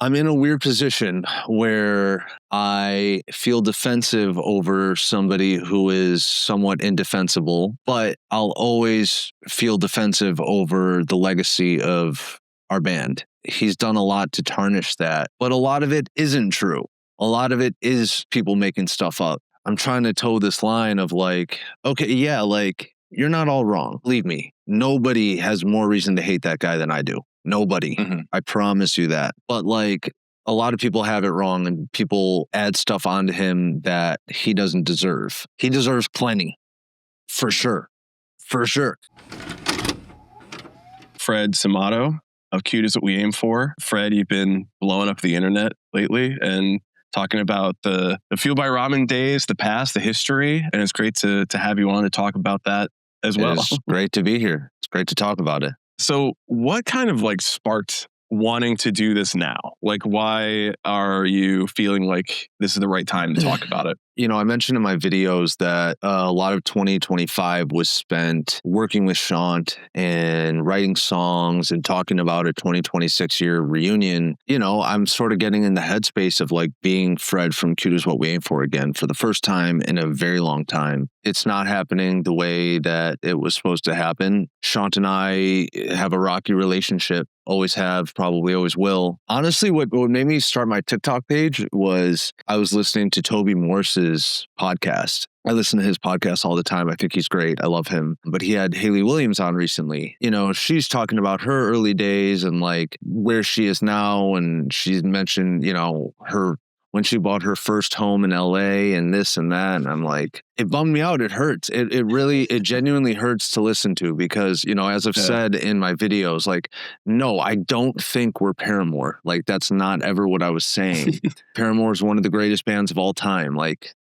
I'm in a weird position where I feel defensive over somebody who is somewhat indefensible, but I'll always feel defensive over the legacy of our band. He's done a lot to tarnish that, but a lot of it isn't true. A lot of it is people making stuff up. I'm trying to toe this line of like, okay, yeah, like you're not all wrong. Believe me, nobody has more reason to hate that guy than I do. Nobody. Mm-hmm. I promise you that. But like a lot of people have it wrong and people add stuff onto him that he doesn't deserve. He deserves plenty. For sure. For sure. Fred Cimato of Cute Is What We Aim For. Fred, you've been blowing up the internet lately and talking about the Fuel by Ramen days, the past, the history. And it's great to have you on to talk about that as well. It's great to be here. It's great to talk about it. So what kind of like sparked wanting to do this now? Like, why are you feeling like this is the right time to talk about it? You know, I mentioned in my videos that a lot of 2025 was spent working with Shaant and writing songs and talking about a 2026 year reunion. You know, I'm sort of getting in the headspace of like being Fred from Cute Is What We Aim For again for the first time in a very long time. It's not happening the way that it was supposed to happen. Shaant and I have a rocky relationship. Always have, probably always will. Honestly, what made me start my TikTok page was I was listening to Toby Morse's podcast. I listen to his podcast all the time. I think he's great. I love him. But he had Haley Williams on recently. You know, she's talking about her early days and like where she is now. And she's mentioned, you know, her when she bought her first home in LA and this and that. And I'm like, it bummed me out. It hurts. It genuinely hurts to listen to because, you know, as I've said in my videos, like, no, I don't think we're Paramore. Like, that's not ever what I was saying. Paramore is one of the greatest bands of all time. Like,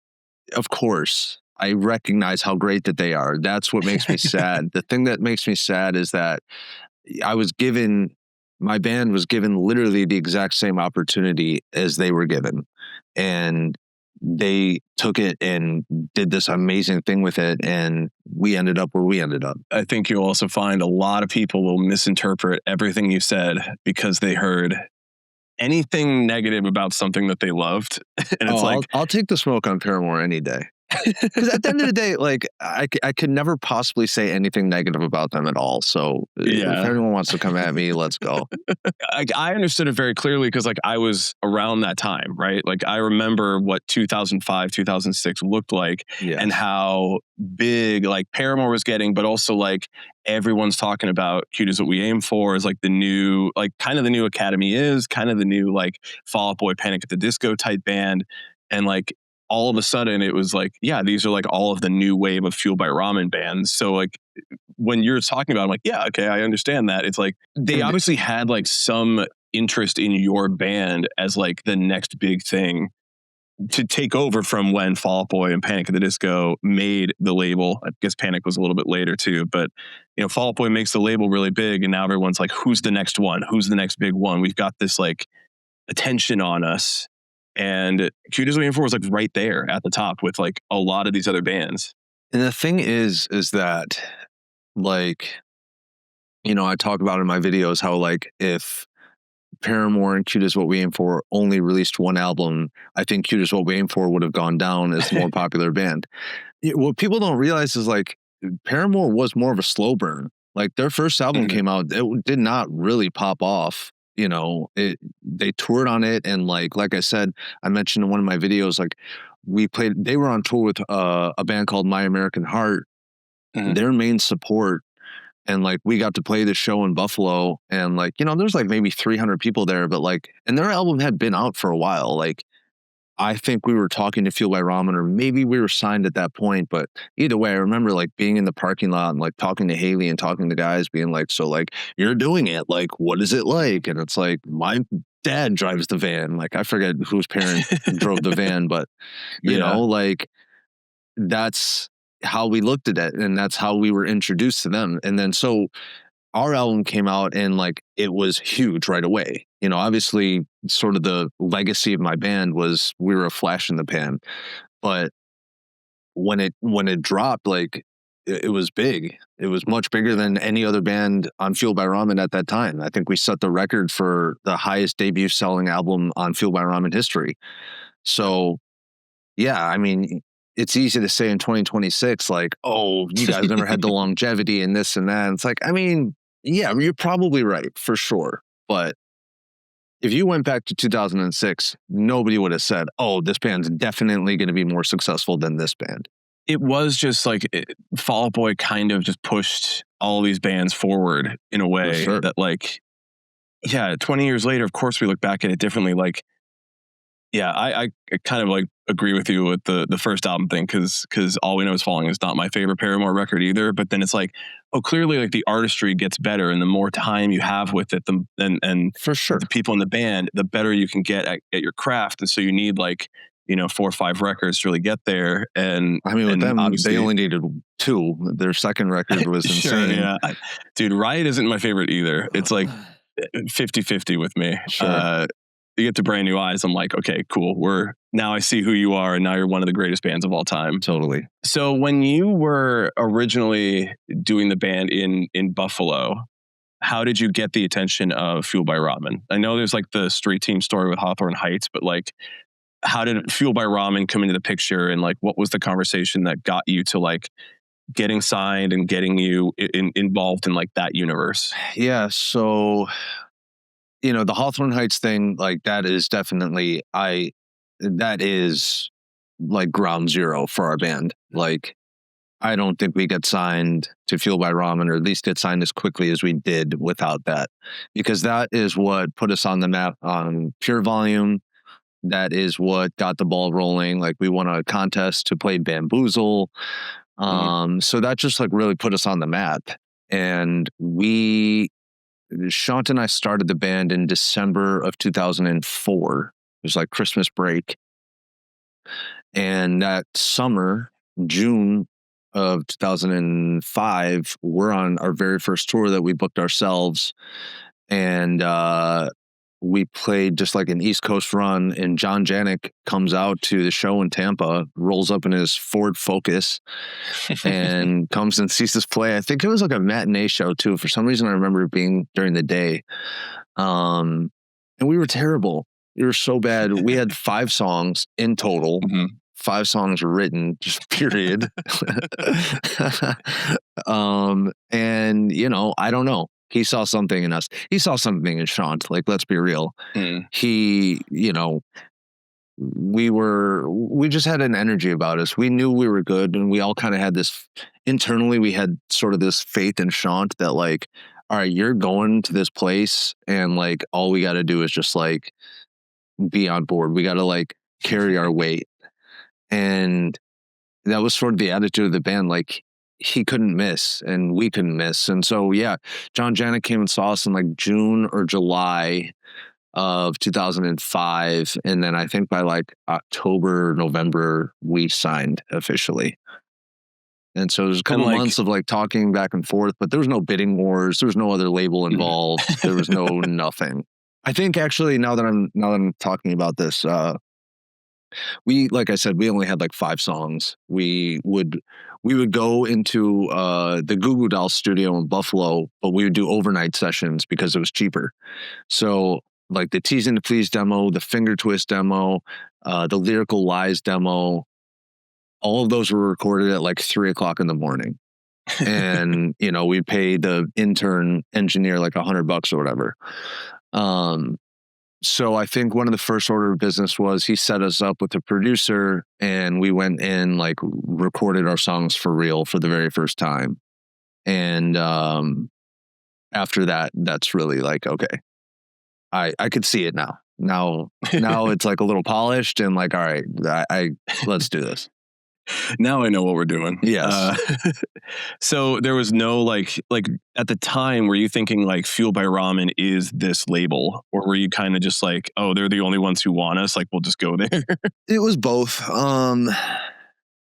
of course, I recognize how great that they are. That's what makes me sad. The thing that makes me sad is that my band was given literally the exact same opportunity as they were given. And they took it and did this amazing thing with it. And we ended up where we ended up. I think you'll also find a lot of people will misinterpret everything you said because they heard anything negative about something that they loved. And it's I'll take the smoke on Paramore any day. Because at the end of the day, like I could never possibly say anything negative about them at all. So if anyone wants to come at me, let's go. I understood it very clearly because like I was around that time, right? Like I remember what 2005, 2006 looked like and how big like Paramore was getting, but also like everyone's talking about Cute Is What We Aim For is like the new, like kind of the new Academy is kind of the new like Fall Out Boy Panic at the Disco type band. And like all of a sudden it was like, yeah, these are like all of the new wave of Fuel by Ramen bands. So like when you're talking about it, I'm like, yeah, okay, I understand that. It's like they obviously had like some interest in your band as like the next big thing to take over from when Fall Out Boy and Panic at the Disco made the label. I guess Panic was a little bit later too, but you know, Fall Out Boy makes the label really big and now everyone's like, who's the next one? Who's the next big one? We've got this like attention on us. And Cute Is What We Aim For was like right there at the top with like a lot of these other bands. And the thing is that like, you know, I talk about in my videos how like if Paramore and Cute Is What We Aim For only released one album, I think Cute Is What We Aim For would have gone down as the more popular band. What people don't realize is like Paramore was more of a slow burn. Like their first album came out, it did not really pop off. You know, they toured on it. And like I said, I mentioned in one of my videos, like they were on tour with a band called My American Heart, their main support. And like, we got to play the show in Buffalo and like, you know, there's like maybe 300 people there, but like, and their album had been out for a while. Like, I think we were talking to Fuel by Ramen or maybe we were signed at that point, but either way, I remember like being in the parking lot and like talking to Haley and talking to guys being like, so like, you're doing it, like, what is it like? And it's like, my dad drives the van. Like, I forget whose parent drove the van, but you know, like that's how we looked at it. And that's how we were introduced to them. And then, so our album came out and like, it was huge right away. You know, obviously sort of the legacy of my band was we were a flash in the pan, but when it dropped, like it was big. It was much bigger than any other band on Fueled by Ramen at that time. I think we set the record for the highest debut selling album on Fueled by Ramen history. So, yeah, I mean, it's easy to say in 2026, like, oh, you guys never had the longevity and this and that. It's like, I mean, yeah, you're probably right for sure. But if you went back to 2006, nobody would have said, oh, this band's definitely going to be more successful than this band. It was just like Fall Out Boy kind of just pushed all these bands forward in a way that, like, yeah, 20 years later, of course, we look back at it differently. Like, yeah, I kind of like agree with you with the first album thing, because All We Know Is Falling is not my favorite Paramore record either. But then it's like, oh, clearly, like, the artistry gets better, and the more time you have with it, and for sure, the people in the band, the better you can get at your craft. And so you need, like, 4 or 5 records to really get there. And I mean, with them, they only needed 2. Their second record was insane. Yeah. Dude, Riot isn't my favorite either. It's like 50-50 with me. Sure. You get to Brand New Eyes, I'm like, okay, cool. Now I see who you are, and now you're one of the greatest bands of all time. Totally. So when you were originally doing the band in Buffalo, how did you get the attention of Fueled by Ramen? I know there's like the street team story with Hawthorne Heights, but like, how did Fueled by Ramen come into the picture, and like, what was the conversation that got you to like getting signed and getting you involved in like that universe? Yeah. So, the Hawthorne Heights thing, like, that is definitely, that is like ground zero for our band. Like, I don't think we get signed to Fueled by Ramen, or at least get signed as quickly as we did without that, because that is what put us on the map on Pure Volume. That is what got the ball rolling. Like, we won a contest to play Bamboozle. So that just like really put us on the map. And Shaant and I started the band in December of 2004. It was like Christmas break. And that summer, June of 2005, we're on our very first tour that we booked ourselves. And we played just like an East Coast run, and John Janik comes out to the show in Tampa, rolls up in his Ford Focus, and comes and sees us play. I think it was like a matinee show too. For some reason, I remember it being during the day. And we were terrible. We were so bad. We had 5 songs in total. 5 songs written, just period. And I don't know. He saw something in us. He saw something in Shaant. Like, let's be real. He, we just had an energy about us. We knew we were good, and we all kind of had this internally. We had sort of this faith in Shaant that, like, all right, you're going to this place, and like, all we got to do is just like be on board. We got to like carry our weight. And that was sort of the attitude of the band. Like, he couldn't miss, and we couldn't miss. And so, yeah, John Janik came and saw us in like June or July of 2005. And then I think by like October, November, we signed officially. And so there's a couple months of like talking back and forth, but there was no bidding wars. There was no other label involved. There was no nothing. I think actually, now that I'm talking about this, like I said, we only had like 5 songs. We would go into the Goo Goo Dolls studio in Buffalo, but we would do overnight sessions because it was cheaper. So like the Tease and Please demo, the Finger Twist demo, the Lyrical Lies demo, all of those were recorded at like 3:00 in the morning. And, we paid the intern engineer like $100 or whatever. So I think one of the first order of business was he set us up with a producer, and we went in, like, recorded our songs for real for the very first time. And after that, that's really like, okay, I could see it now. Now it's like a little polished, and like, all right, let's do this. Now I know what we're doing. Yes. So there was no like at the time, were you thinking like Fueled by Ramen is this label, or were you kind of just like, oh, they're the only ones who want us, like, we'll just go there? It was both.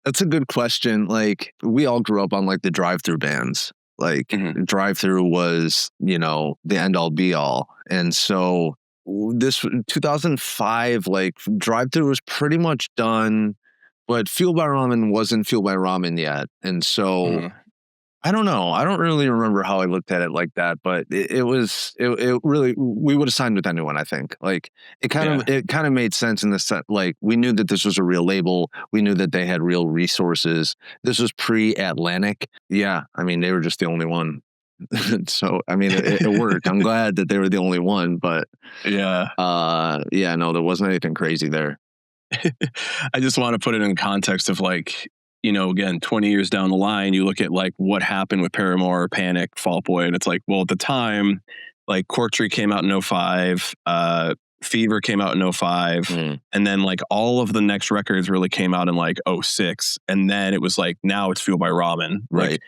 That's a good question. Like, we all grew up on like the drive-through bands. Like, drive-through was, the end all be all. And so this 2005, like, drive-through was pretty much done but Fueled by Ramen wasn't Fueled by Ramen yet. And so I don't know. I don't really remember how I looked at it like that, but it really, we would have signed with anyone, I think. Like it kind of made sense in the set. Like we knew that this was a real label. We knew that they had real resources. This was pre-Atlantic. Yeah. I mean, they were just the only one. So, I mean, it worked. I'm glad that they were the only one, but no, there wasn't anything crazy there. I just want to put it in context of like, you know, again, 20 years down the line, you look at like what happened with Paramore, Panic, Fall Out Boy, and it's like, well, at the time, like Cork Tree came out in 2005, Fever came out in 2005, and then like all of the next records really came out in like 2006, and then it was like, now it's Fueled by Ramen. Right.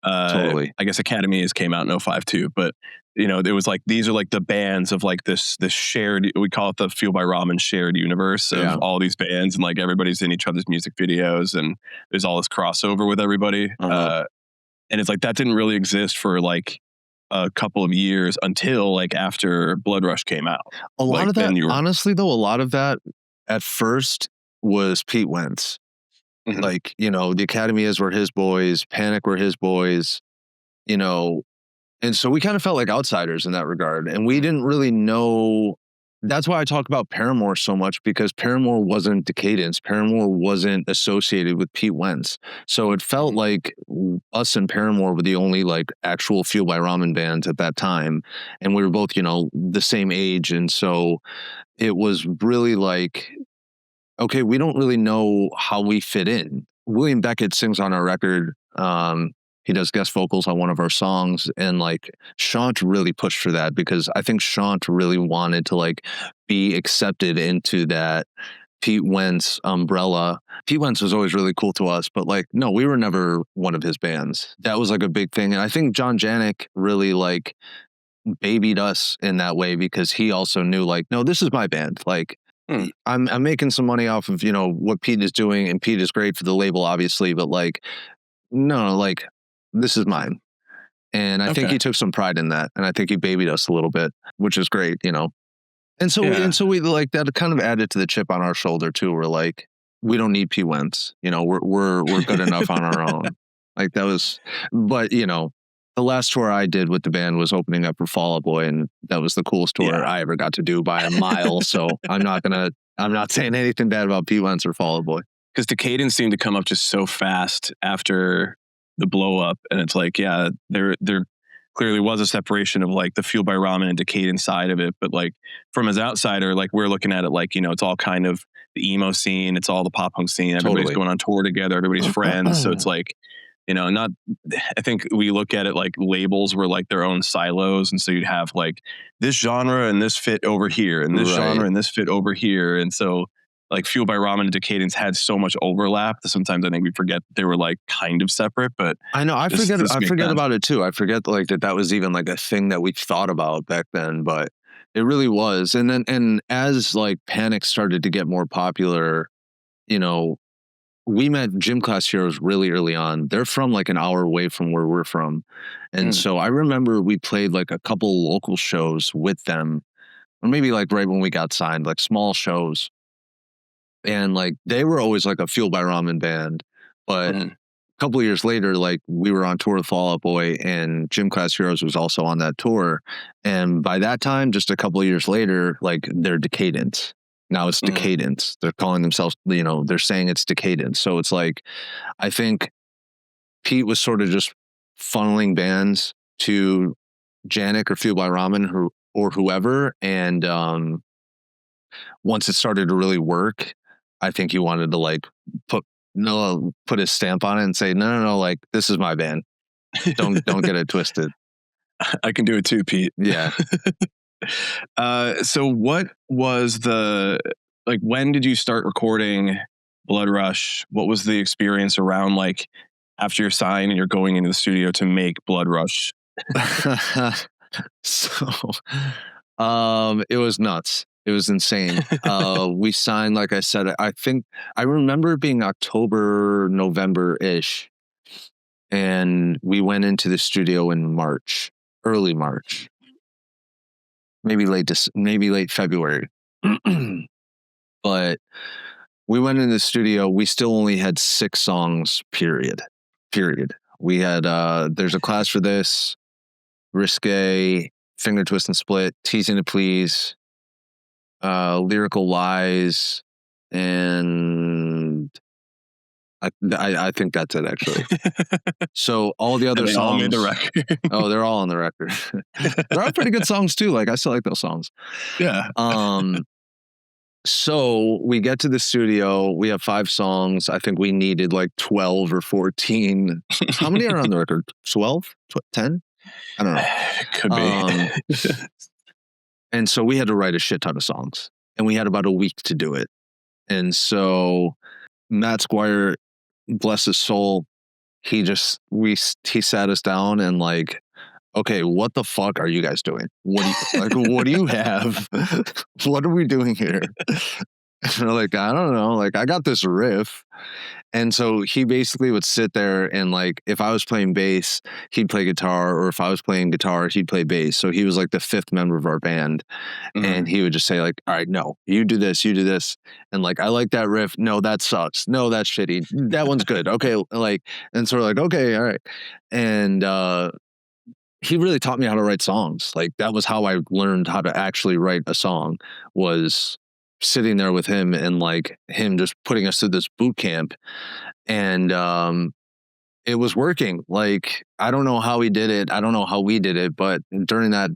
Like, totally. I guess Academy's came out in 2005 too, but you know, it was like, these are like the bands of like this shared, we call it the Fueled by Ramen shared universe of all these bands, and like everybody's in each other's music videos, and there's all this crossover with everybody. And it's like, that didn't really exist for like a couple of years until like after Blood Rush came out. A lot of that, honestly though, a lot of that at first was Pete Wentz. Like, you know, the Academy's were his boys, Panic were his boys, you know, and so we kind of felt like outsiders in that regard. And we didn't really know. That's why I talk about Paramore so much, because Paramore wasn't Decadence. Paramore wasn't associated with Pete Wentz. So it felt like us and Paramore were the only like actual Fueled by Ramen bands at that time. And we were both, you know, the same age. And so it was really like, okay, we don't really know how we fit in. William Beckett sings on our record. He does guest vocals on one of our songs, and like Shaant really pushed for that, because I think Shaant really wanted to like be accepted into that Pete Wentz umbrella. Pete Wentz was always really cool to us, but like, no, we were never one of his bands. That was like a big thing. And I think John Janik really like babied us in that way, because he also knew like, no, this is my band. Like, I'm making some money off of, you know, what Pete is doing, and Pete is great for the label, obviously, but like, no, like, this is mine. And I think he took some pride in that, and I think he babied us a little bit, which is great, you know. And so we like, that kind of added to the chip on our shoulder too. We're like, we don't need Pete Wentz, you know, we're good enough on our own. Like that was, but you know, the last tour I did with the band was opening up for Fall Out Boy, and that was the coolest tour I ever got to do by a mile. So I'm not saying anything bad about Pete Wentz or Fall Out Boy. Because Decadence seemed to come up just so fast after the blow up, and it's like, yeah, there clearly was a separation of like the Fueled by Ramen and Decadence side of it, but like from as outsider, like we're looking at it like, you know, it's all kind of the emo scene, it's all the pop punk scene, everybody's going on tour together, everybody's friends, so it's like, you know, I think we look at it like labels were like their own silos, and so you'd have like this genre and this fit over here, and this genre and this fit over here, and so like Fueled by Ramen and Decadence had so much overlap that sometimes I think we forget they were like kind of separate. But I know I forget about it too. I forget like that was even like a thing that we thought about back then, but it really was. And as like Panic started to get more popular, you know, we met Gym Class Heroes really early on. They're from like an hour away from where we're from. And so I remember we played like a couple local shows with them, or maybe like right when we got signed, like small shows. And like they were always like a Fueled by Ramen band, but a couple of years later, like we were on tour with Fall Out Boy, and Gym Class Heroes was also on that tour. And by that time, just a couple of years later, like they're Decadence. Now it's Decadence. They're calling themselves, you know, they're saying it's Decadence. So it's like, I think Pete was sort of just funneling bands to Janik or Fueled by Ramen or whoever. And once it started to really work, I think he wanted to like put his stamp on it and say, no, like this is my band. Don't get it twisted. I can do it too, Pete. Yeah. So what was when did you start recording Blood Rush? What was the experience around like after you're signed and you're going into the studio to make Blood Rush? So it was nuts. It was insane. We signed, like I said, I think I remember it being October, November-ish. And we went into the studio in March, early March. Maybe late February. But we went in the studio. We still only had 6 songs, period. We had, There's a Class for This, Risque, Finger Twist and Split, Teasing to Please, Lyrical Lies, and I think that's it, actually. So all the other songs all made the record. Oh, they're all on the record. They're all pretty good songs too. Like, I still like those songs. Yeah. So we get to the studio. We have 5 songs. I think we needed like 12 or 14. How many are on the record? 12? 10? I don't know. Could be. And so we had to write a shit ton of songs, and we had about a week to do it. And so Matt Squire, bless his soul, he sat us down and like, okay, what the fuck are you guys doing? What do you have? What are we doing here? And we're like, I don't know. Like, I got this riff. And so he basically would sit there and like, if I was playing bass, he'd play guitar, or if I was playing guitar, he'd play bass. So he was like the 5th member of our band. Mm-hmm. And he would just say like, all right, no, you do this. And like, I like that riff. No, that sucks. No, that's shitty. That one's good. Okay. Like, and so we're like, okay, all right. And, he really taught me how to write songs. Like, that was how I learned how to actually write a song, was sitting there with him and like him just putting us through this boot camp. And it was working. Like, I don't know how he did it. I don't know how we did it. But during that,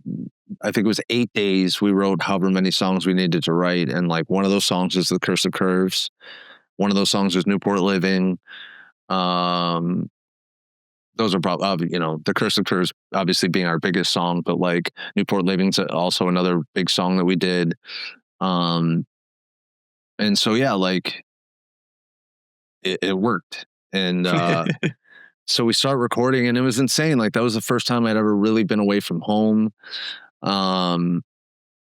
I think it was 8 days, we wrote however many songs we needed to write. And like, one of those songs is The Curse of Curves. One of those songs is Newport Living. Those are probably, The Curse of Curves obviously being our biggest song, but like Newport Living's also another big song that we did. And so, yeah, like it worked. And so we start recording, and it was insane. Like, that was the first time I'd ever really been away from home. I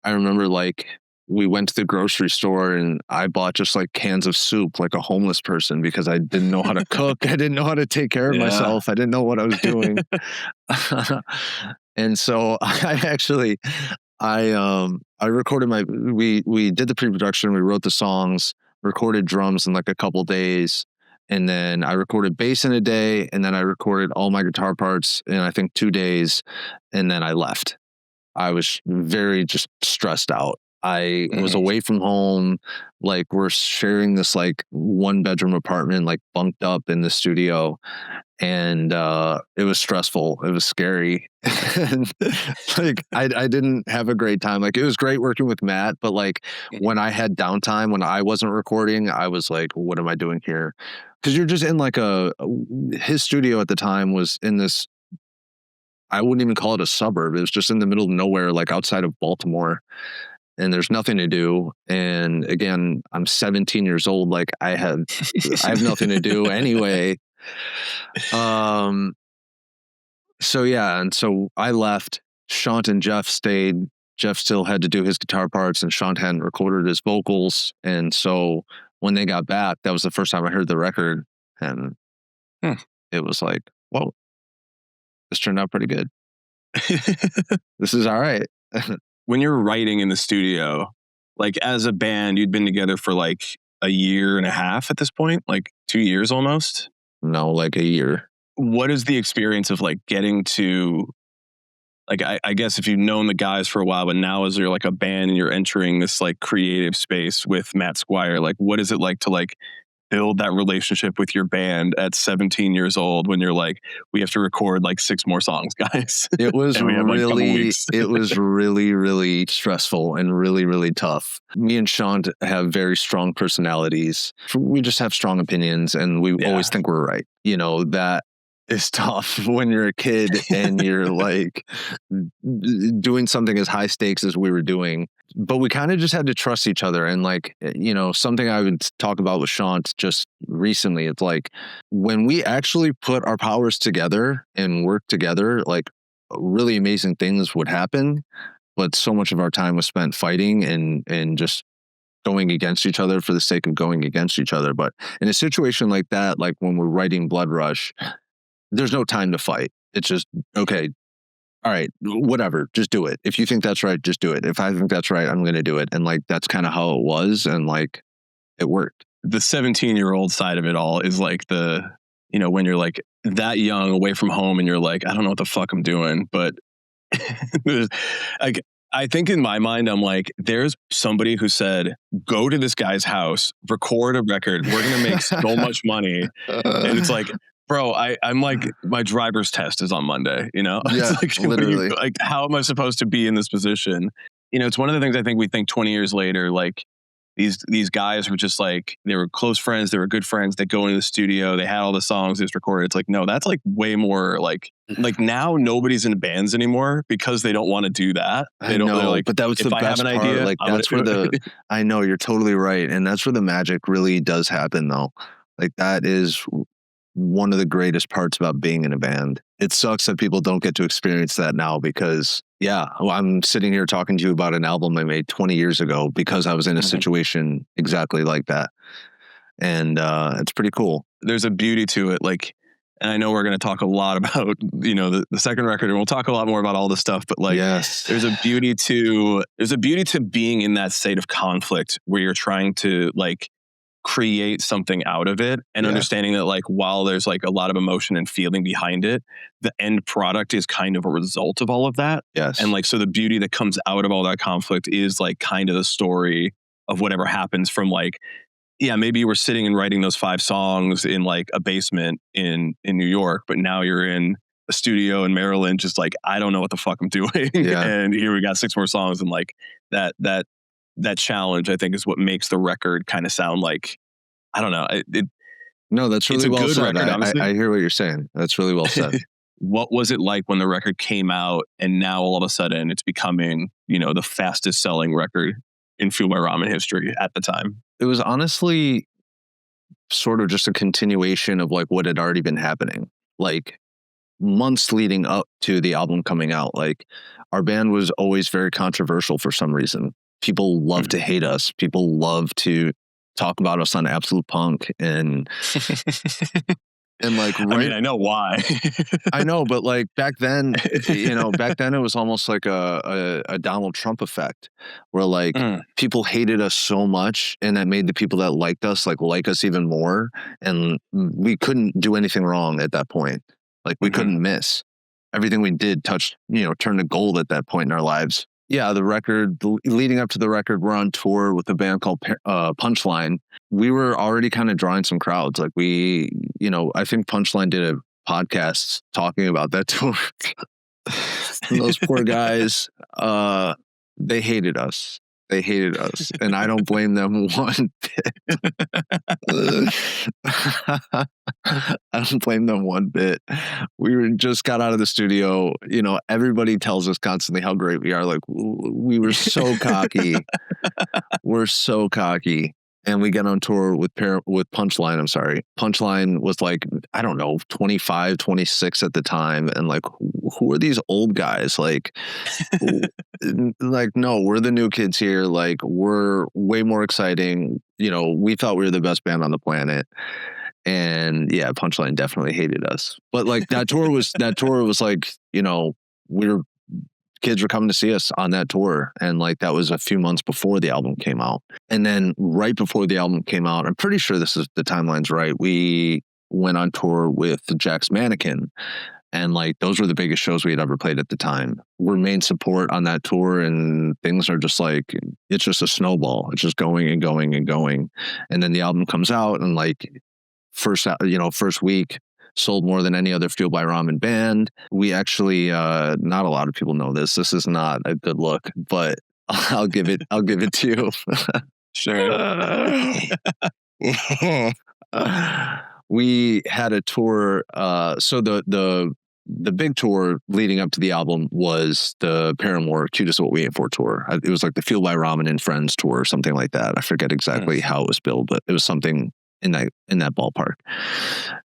remember like we went to the grocery store and I bought just like cans of soup like a homeless person, because I didn't know how to cook. I didn't know how to take care of myself. I didn't know what I was doing. And so I recorded we did the pre-production, we wrote the songs, recorded drums in like a couple days, and then I recorded bass in a day, and then I recorded all my guitar parts in I think 2 days, and then I left. I was very just stressed out. I was away from home. Like, we're sharing this like 1-bedroom apartment, like bunked up in the studio. And it was stressful. It was scary. And like, I didn't have a great time. Like, it was great working with Matt, but like when I had downtime, when I wasn't recording, I was like, what am I doing here? Because you're just in like his studio at the time was in this, I wouldn't even call it a suburb. It was just in the middle of nowhere, like outside of Baltimore. And there's nothing to do. And again, I'm 17 years old. Like, I have nothing to do anyway. So yeah. And so I left. Shaant and Jeff stayed. Jeff still had to do his guitar parts, and Shaant hadn't recorded his vocals. And so when they got back, that was the first time I heard the record. And it was like, whoa, this turned out pretty good. This is all right. When you're writing in the studio, like as a band, you'd been together for like a year and a half at this point, like 2 years almost? No, like a year. What is the experience of like getting to, like, I guess if you've known the guys for a while, but now as you're like a band and you're entering this like creative space with Matt Squire, like what is it like to like build that relationship with your band at 17 years old when you're like, we have to record like 6 more songs, guys? It was really, really stressful and really, really tough. Me and Shaant have very strong personalities. We just have strong opinions, and we always think we're right. That is tough when you're a kid and you're like doing something as high stakes as we were doing. But we kind of just had to trust each other. And like, something I would talk about with Shaant just recently, it's like when we actually put our powers together and work together, like really amazing things would happen. But so much of our time was spent fighting and just going against each other for the sake of going against each other. But in a situation like that, like when we're writing Blood Rush, there's no time to fight. It's just, okay, all right, whatever, just do it. If you think that's right, just do it. If I think that's right, I'm going to do it. And like, that's kind of how it was. And like, it worked. the 17-year-old side of it all is like when you're like that young away from home and you're like, I don't know what the fuck I'm doing. But like, I think in my mind, I'm like, there's somebody who said, go to this guy's house, record a record. We're going to make so much money. And it's like, bro, I'm like, my driver's test is on Monday, Yeah, it's like, literally. Like, how am I supposed to be in this position? It's one of the things I think we think 20 years later, like these guys were just like, they were close friends. They were good friends. They go into the studio. They had all the songs they just recorded. It's like, no, that's like way more like now nobody's in bands anymore because they don't want to do that. They don't know, like, but that was the best part. Idea, like that's where I know you're totally right. And that's where the magic really does happen though. Like that is one of the greatest parts about being in a band. It sucks that people don't get to experience that now because I'm sitting here talking to you about an album I made 20 years ago because I was in a situation exactly like that. And it's pretty cool. There's a beauty to it. Like, and I know we're going to talk a lot about, the second record, and we'll talk a lot more about all this stuff, but like, there's a beauty to being in that state of conflict where you're trying to like create something out of it and understanding that like while there's like a lot of emotion and feeling behind it, the end product is kind of a result of all of that. Yes. And like, so the beauty that comes out of all that conflict is like kind of the story of whatever happens from like, maybe you were sitting and writing those 5 songs in like a basement in New York, but now you're in a studio in Maryland, just like, I don't know what the fuck I'm doing. And here we got 6 more songs. And like that challenge, I think, is what makes the record kind of sound like, I don't know. No, that's really well said. Record, I hear what you're saying. That's really well said. What was it like when the record came out and now all of a sudden it's becoming, the fastest selling record in Fuel by Ramen history at the time? It was honestly sort of just a continuation of like what had already been happening. Like months leading up to the album coming out, like our band was always very controversial for some reason. People love to hate us. People love to talk about us on Absolute Punk and like, right, I mean, I know why. I know, but like back then, it was almost like a Donald Trump effect where like people hated us so much and that made the people that liked us like us even more. And we couldn't do anything wrong at that point. Like we couldn't miss. Everything we did turned to gold at that point in our lives. Yeah, the record, leading up to the record, we're on tour with a band called Punchline. We were already kind of drawing some crowds. Like I think Punchline did a podcast talking about that tour. Those poor guys, they hated us. They hated us, and I don't blame them one bit. I don't blame them one bit. We just got out of the studio. Everybody tells us constantly how great we are. Like we were so cocky. We're so cocky. And we get on tour with Punchline. I'm sorry. Punchline was like, I don't know, 25, 26 at the time. And like, who are these old guys? Like, no, we're the new kids here. Like, we're way more exciting. We thought we were the best band on the planet. And yeah, Punchline definitely hated us. But like that tour was like, kids were coming to see us on that tour. And like, that was a few months before the album came out. And then right before the album came out, I'm pretty sure the timeline's right, we went on tour with Jack's Mannequin. And like, those were the biggest shows we had ever played at the time. We're main support on that tour, and things are just like, it's just a snowball. It's just going and going and going. And then the album comes out, and like first week sold more than any other Fuel by Ramen band. We actually, not a lot of people know this. This is not a good look, but I'll give it to you. Sure. We had a tour. So the big tour leading up to the album was the Paramore Cute Is What We Aim For tour. It was like the Fuel by Ramen and Friends tour or something like that. I forget exactly how it was billed, but it was something in that ballpark.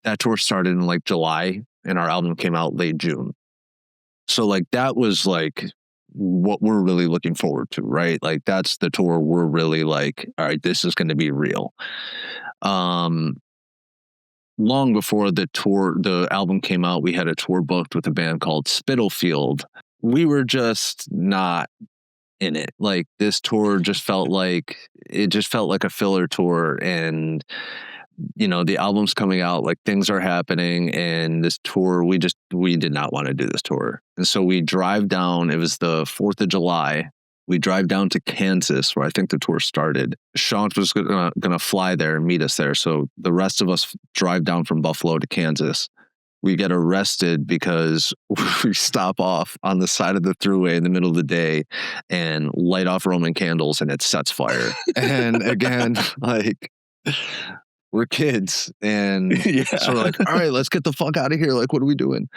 That tour started in like July, and our album came out late June. So like that was like what we're really looking forward to, right? Like that's the tour we're really like, all right, this is going to be real. Long before the album came out, we had a tour booked with a band called Spitalfield. We were just not in it. Like this tour just felt like a filler tour, and the album's coming out, like things are happening, and this tour, we did not want to do this tour. And so we drive down, it was the 4th of July. We drive down to Kansas, where I think the tour started. Shaant was gonna fly there and meet us there. So the rest of us drive down from Buffalo to Kansas. We get arrested because we stop off on the side of the thruway in the middle of the day and light off Roman candles, and it sets fire. And again, like, we're kids, and so we're like, all right, let's get the fuck out of here. Like, what are we doing?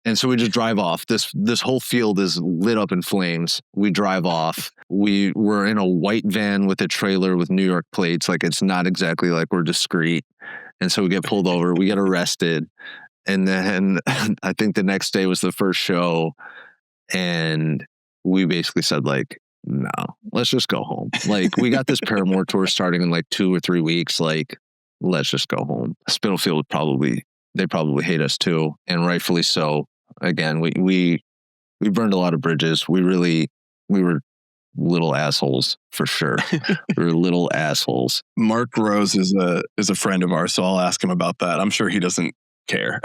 And so we just drive off. This whole field is lit up in flames. We drive off. We were in a white van with a trailer with New York plates. Like, it's not exactly like we're discreet. And so we get pulled over. We get arrested. And then I think the next day was the first show. And we basically said, like, no, let's just go home. Like, we got this Paramore tour starting in like 2 or 3 weeks. Like, let's just go home. Spitalfield they probably hate us too, and rightfully so. Again, we burned a lot of bridges. We were little assholes for sure. We were little assholes. Mark Rose is a friend of ours, so I'll ask him about that. I'm sure he doesn't care.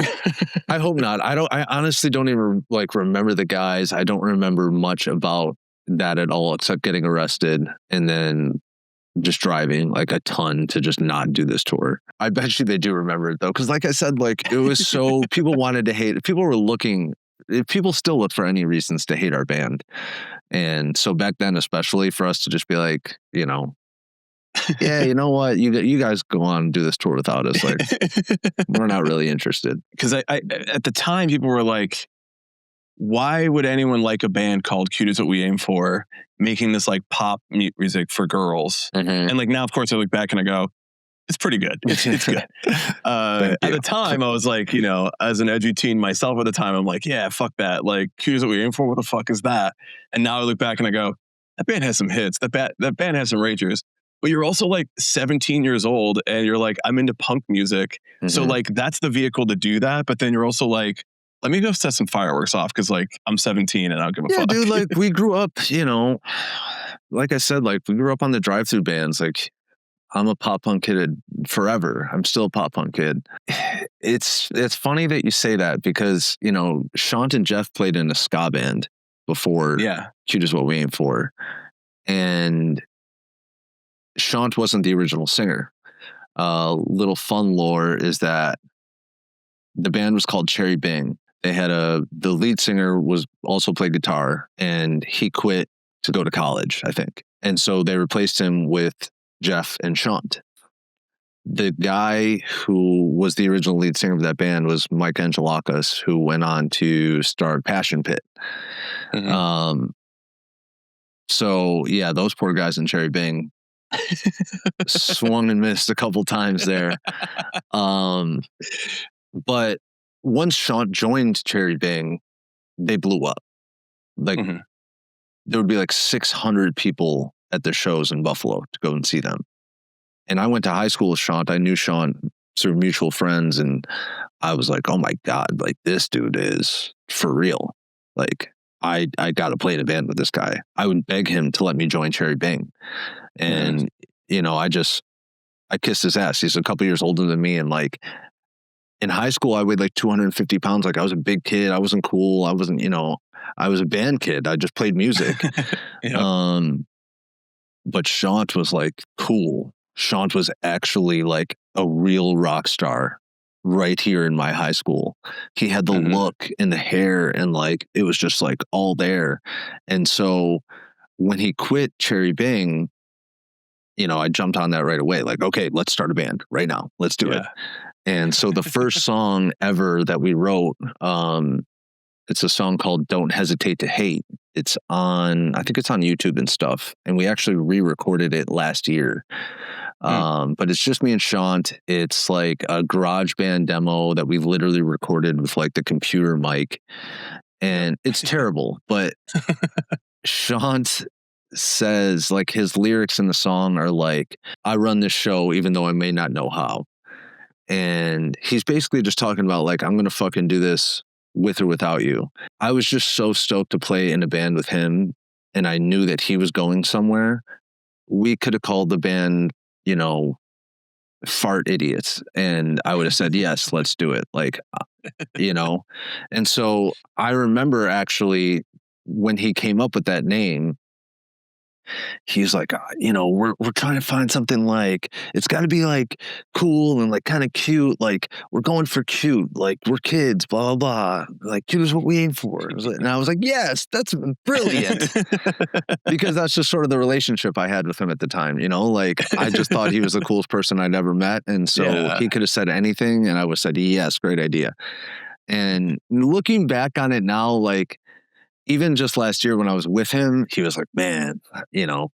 I hope not. I honestly don't even like remember the guys. I don't remember much about that at all, except getting arrested and then just driving like a ton to just not do this tour. I bet you they do remember it though, because like I said, like it was so people wanted to hate. People still look for any reasons to hate our band, and so back then, especially for us to just be like, yeah, you know what, you guys go on and do this tour without us. Like, we're not really interested. Because I at the time, people were like, why would anyone like a band called Cute Is What We Aim For, making this like pop music for girls? Mm-hmm. And like now, of course, I look back and I go, it's pretty good. It's good. At the time, I was like, as an edgy teen myself at the time, I'm like, yeah, fuck that. Like, Cute Is What We Aim For, what the fuck is that? And now I look back and I go, that band has some hits. That band has some ragers. But you're also like 17 years old and you're like, I'm into punk music. Mm-hmm. So like, that's the vehicle to do that. But then you're also like, let me go set some fireworks off because, like, I'm 17 and I don't give a fuck. Yeah, dude, like, we grew up, like I said, like, we grew up on the drive-through bands. Like, I'm a pop punk kid forever. I'm still a pop punk kid. It's funny that you say that because, Shaant and Jeff played in a ska band before Cute Is What We Aim For. And Shaant wasn't the original singer. Little fun lore is that the band was called Cherry Bing. They had the lead singer was also played guitar, and he quit to go to college, I think. And so they replaced him with Jeff and Shaant. The guy who was the original lead singer of that band was Mike Angelakis, who went on to start Passion Pit. Mm-hmm. So yeah, those poor guys in Cherry Bing swung and missed a couple times there. But once Shaant joined Cherry Bing, they blew up. Like, mm-hmm. There would be like 600 people at their shows in Buffalo to go and see them. And I went to high school with Shaant. I knew Shaant through mutual friends, and I was like, oh my God, like this dude is for real. Like, I got to play in a band with this guy. I would beg him to let me join Cherry Bing. And, I kissed his ass. He's a couple years older than me, and like, in high school, I weighed like 250 pounds. Like, I was a big kid. I wasn't cool. I wasn't, I was a band kid. I just played music. But Shaant was like cool. Shaant was actually like a real rock star right here in my high school. He had the look and the hair, and like, it was just like all there. And so when he quit Cherry Bing, I jumped on that right away. Like, okay, let's start a band right now. Let's do it. And so the first song ever that we wrote, it's a song called Don't Hesitate to Hate. I think it's on YouTube and stuff. And we actually re-recorded it last year. But it's just me and Shaant. It's like a garage band demo that we literally recorded with like the computer mic. And it's terrible, but Shaant says, like, his lyrics in the song are like, I run this show even though I may not know how. And he's basically just talking about like, I'm going to fucking do this with or without you. I was just so stoked to play in a band with him and I knew that he was going somewhere, we could have called the band, you know, Fart Idiots, and I would have said, yes, let's do it. Like, you know, and so I remember actually when he came up with that name, he's like, you know, we're trying to find something like, it's got to be like cool and like kind of cute. Like, we're going for cute, like we're kids, blah, blah, blah. Like, cute is what we aim for. And I was like, yes, that's brilliant. Because that's just sort of the relationship I had with him at the time, you know, like I just thought he was the coolest person I'd ever met. And so he could have said anything and I would have said, yes, great idea. And looking back on it now, like, even just last year when I was with him, he was like, man, you know,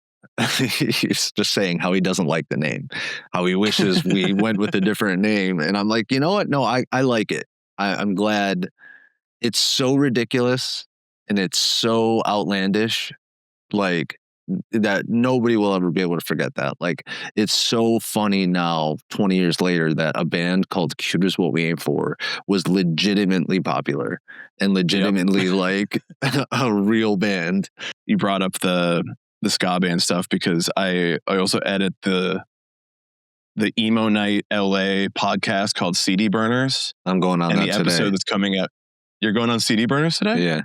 he's just saying how he doesn't like the name, how he wishes we went with a different name. And I'm like, you know what? No, I like it. I'm glad. It's so ridiculous and it's so outlandish, like, that nobody will ever be able to forget that. Like, it's so funny now, 20 years later, that a band called Cute Is What We Aim For was legitimately popular and legitimately like a real band. You brought up the ska band stuff because I also edit the Emo Night LA podcast called CD Burners. I'm going on that today. And the episode that's coming up. You're going on CD Burners today? Yeah.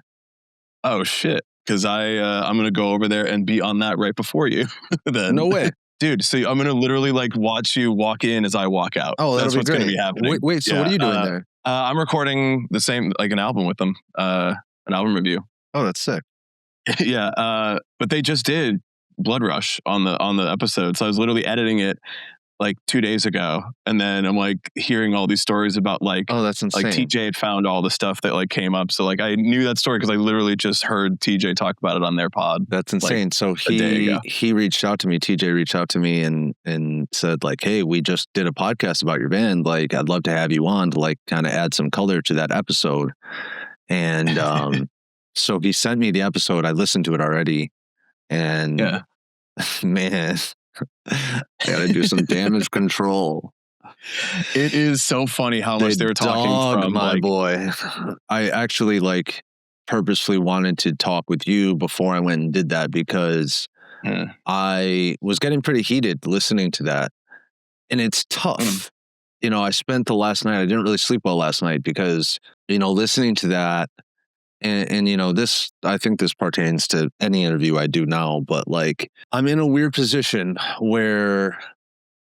Oh shit. Because I'm going to go over there and be on that right before you. Then. No way. Dude, so I'm going to literally like watch you walk in as I walk out. Oh, that's what's going to be happening. Wait, so what are you doing there? I'm recording the same, like an album with them, an album review. Oh, that's sick. Yeah, but they just did Blood Rush on the episode. So I was literally editing it like 2 days ago, and then I'm like hearing all these stories about like, oh, that's insane. Like TJ had found all the stuff that like came up, so like I knew that story because I literally just heard TJ talk about it on their pod. That's insane. Like, so he reached out to me. TJ reached out to me and said like, hey, we just did a podcast about your band. Like, I'd love to have you on to like kind of add some color to that episode. And so he sent me the episode. I listened to it already, and man. Gotta do some damage control. It is so funny how much they were talking from my boy. I actually like purposely wanted to talk with you before I went and did that because I was getting pretty heated listening to that, and it's tough. You know, I spent the last night, I didn't really sleep well last night because, you know, listening to that. And you know, this, I think this pertains to any interview I do now, but like, I'm in a weird position where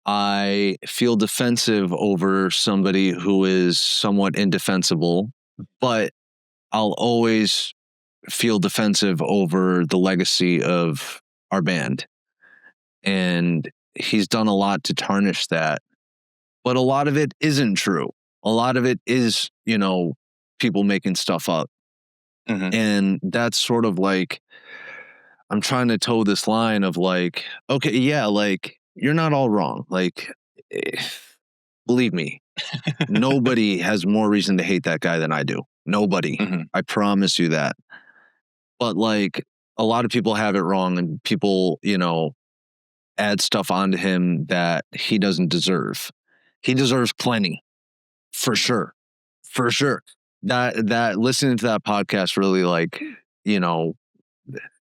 I feel defensive over somebody who is somewhat indefensible, but I'll always feel defensive over the legacy of our band. And he's done a lot to tarnish that, but a lot of it isn't true. A lot of it is, you know, people making stuff up. Mm-hmm. And that's sort of like, I'm trying to toe this line of like, okay, yeah, like, you're not all wrong. Like, believe me, nobody has more reason to hate that guy than I do. Nobody. Mm-hmm. I promise you that. But like, a lot of people have it wrong, and people, you know, add stuff onto him that he doesn't deserve. He deserves plenty. For sure. For sure. That listening to that podcast really, like, you know,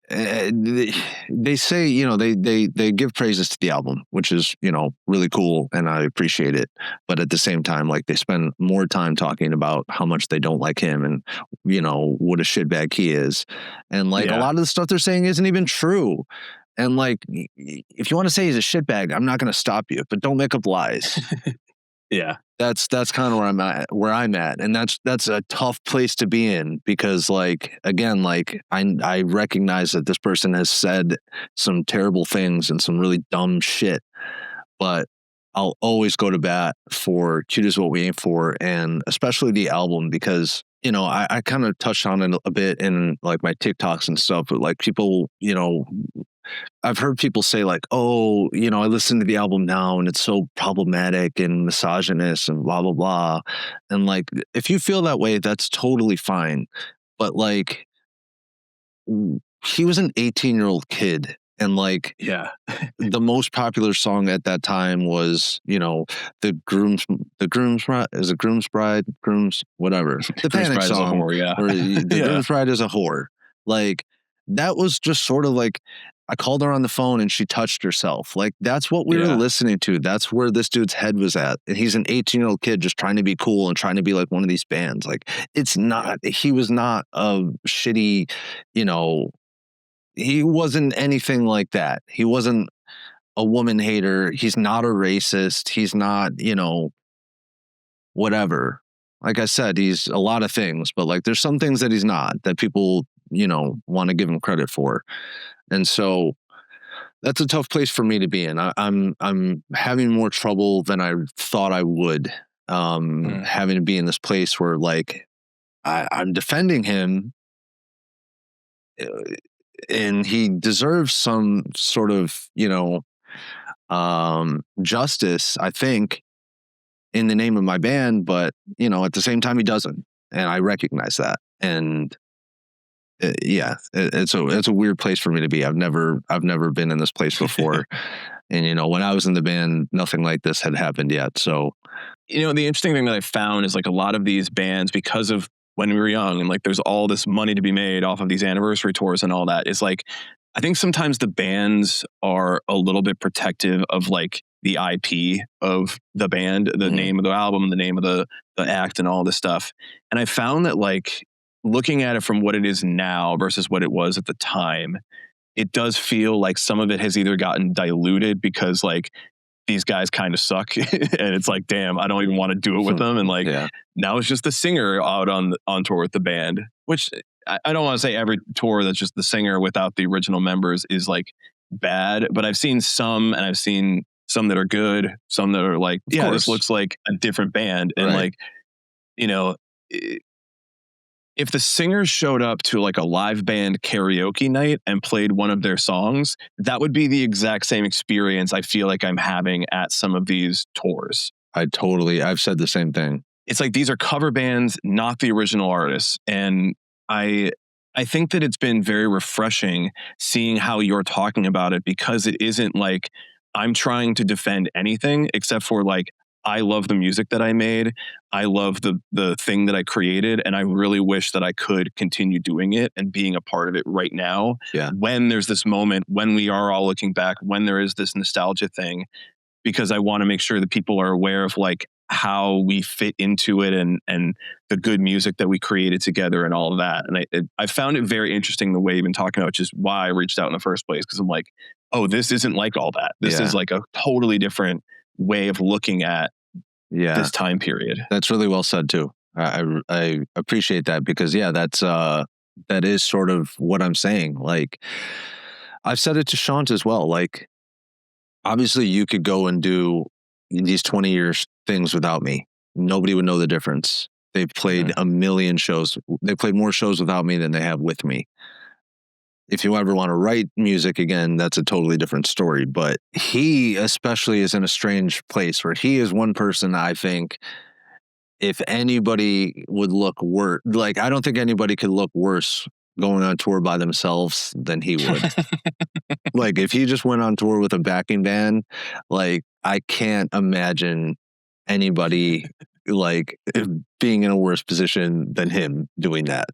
they say, you know, they give praises to the album, which is, you know, really cool, and I appreciate it. But at the same time, like, they spend more time talking about how much they don't like him and, you know, what a shitbag he is. And like, a lot of the stuff they're saying isn't even true. And like, if you want to say he's a shitbag, I'm not going to stop you, but don't make up lies. Yeah. That's kind of where I'm at. And that's a tough place to be in, because like, again, like I recognize that this person has said some terrible things and some really dumb shit, but I'll always go to bat for Cute Is What We Aim For, and especially the album, because, you know, I kind of touched on it a bit in like my TikToks and stuff, but like, people, you know, I've heard people say like, oh, you know, I listened to the album now and it's so problematic and misogynist and blah, blah, blah. And like, if you feel that way, that's totally fine. But like, he was an 18-year-old kid. And like, yeah, the most popular song at that time was, you know, the groom's bride, whatever. The Panic song. Whore, yeah. Or the Groom's Bride is a whore. Like, that was just sort of like, I called her on the phone and she touched herself. Like, that's what we were listening to. That's where this dude's head was at. And he's an 18-year-old kid just trying to be cool and trying to be like one of these bands. Like, it's not, he was not a shitty, you know, he wasn't anything like that. He wasn't a woman hater. He's not a racist. He's not, you know, whatever. Like I said, he's a lot of things, but like there's some things that he's not, that people, you know, want to give him credit for. And so that's a tough place for me to be in. I'm having more trouble than I thought I would, having to be in this place where like I'm defending him, and he deserves some sort of, you know, justice, I think, in the name of my band, but you know, at the same time he doesn't, and I recognize that. And it's a weird place for me to be. I've never been in this place before. And you know, when I was in the band, nothing like this had happened yet. So, you know, the interesting thing that I found is like a lot of these bands, because of when we were young and like there's all this money to be made off of these anniversary tours and all that, is like, I think sometimes the bands are a little bit protective of like the IP of the band, the name of the album, the name of the act and all this stuff. And I found that like looking at it from what it is now versus what it was at the time, it does feel like some of it has either gotten diluted because like these guys kind of suck and it's like, damn, I don't even want to do it with them. And like, now it's just the singer out on tour with the band, which I don't want to say every tour that's just the singer without the original members is like bad, but I've seen some, and I've seen some that are good, some that are like, this looks like a different band. And like, you know, if the singers showed up to like a live band karaoke night and played one of their songs, that would be the exact same experience I feel like I'm having at some of these tours. I've said the same thing. It's like, these are cover bands, not the original artists. And I think that it's been very refreshing seeing how you're talking about it, because it isn't like I'm trying to defend anything except for like, I love the music that I made. I love the thing that I created. And I really wish that I could continue doing it and being a part of it right now. Yeah. When there's this moment, when we are all looking back, when there is this nostalgia thing, because I want to make sure that people are aware of like how we fit into it and the good music that we created together and all of that. And I found it very interesting the way you've been talking about, which is why I reached out in the first place. Cause I'm like, oh, this isn't like all that. This is like a totally different way of looking at this time period. That's really well said too. I appreciate that, because that is sort of what I'm saying. Like, I've said it to Shaant as well. Like, obviously you could go and do these 20 years things without me. Nobody would know the difference. They've played a million shows. They played more shows without me than they have with me. If you ever want to write music again, that's a totally different story. But he especially is in a strange place where he is one person, I think, if anybody would look worse, like, I don't think anybody could look worse going on tour by themselves than he would. Like, if he just went on tour with a backing band, like, I can't imagine anybody like being in a worse position than him doing that.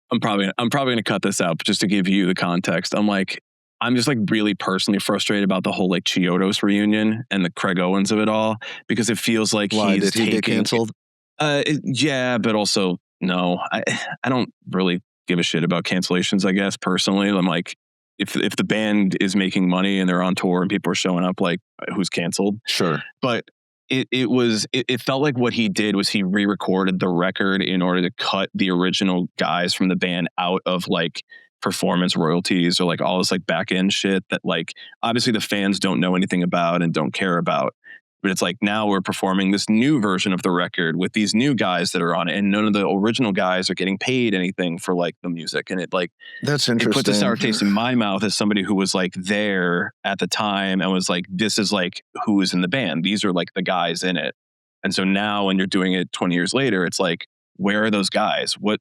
I'm probably going to cut this out, but just to give you the context, I'm just like really personally frustrated about the whole like Chiodos reunion and the Craig Owens of it all, because it feels like did he get canceled? Yeah, but also no, I don't really give a shit about cancellations. I guess personally, I'm like, if the band is making money and they're on tour and people are showing up, like, who's canceled? Sure, but. It felt like what he did was he re-recorded the record in order to cut the original guys from the band out of like performance royalties or like all this like back end shit that like obviously the fans don't know anything about and don't care about. But it's like, now we're performing this new version of the record with these new guys that are on it, and none of the original guys are getting paid anything for like the music. And it like, that's interesting. It puts a sour taste in my mouth as somebody who was like there at the time and was like, this is like who is in the band. These are like the guys in it. And so now when you're doing it 20 years later, it's like, where are those guys? What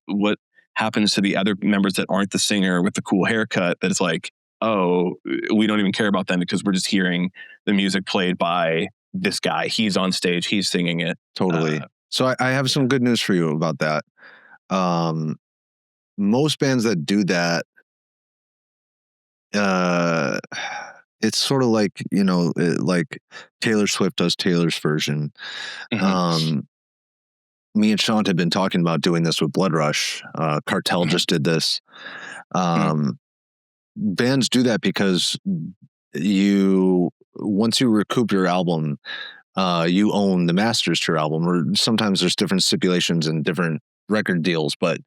happens to the other members that aren't the singer with the cool haircut that is like, oh, we don't even care about them because we're just hearing the music played by this guy. He's on stage, he's singing it. Totally. So I have some good news for you about that. Most bands that do that it's sort of like, like Taylor Swift does Taylor's version. Me and Shaant had been talking about doing this with Blood Rush. Cartel just did this. Bands do that because once you recoup your album, you own the masters to your album, or sometimes there's different stipulations and different record deals. But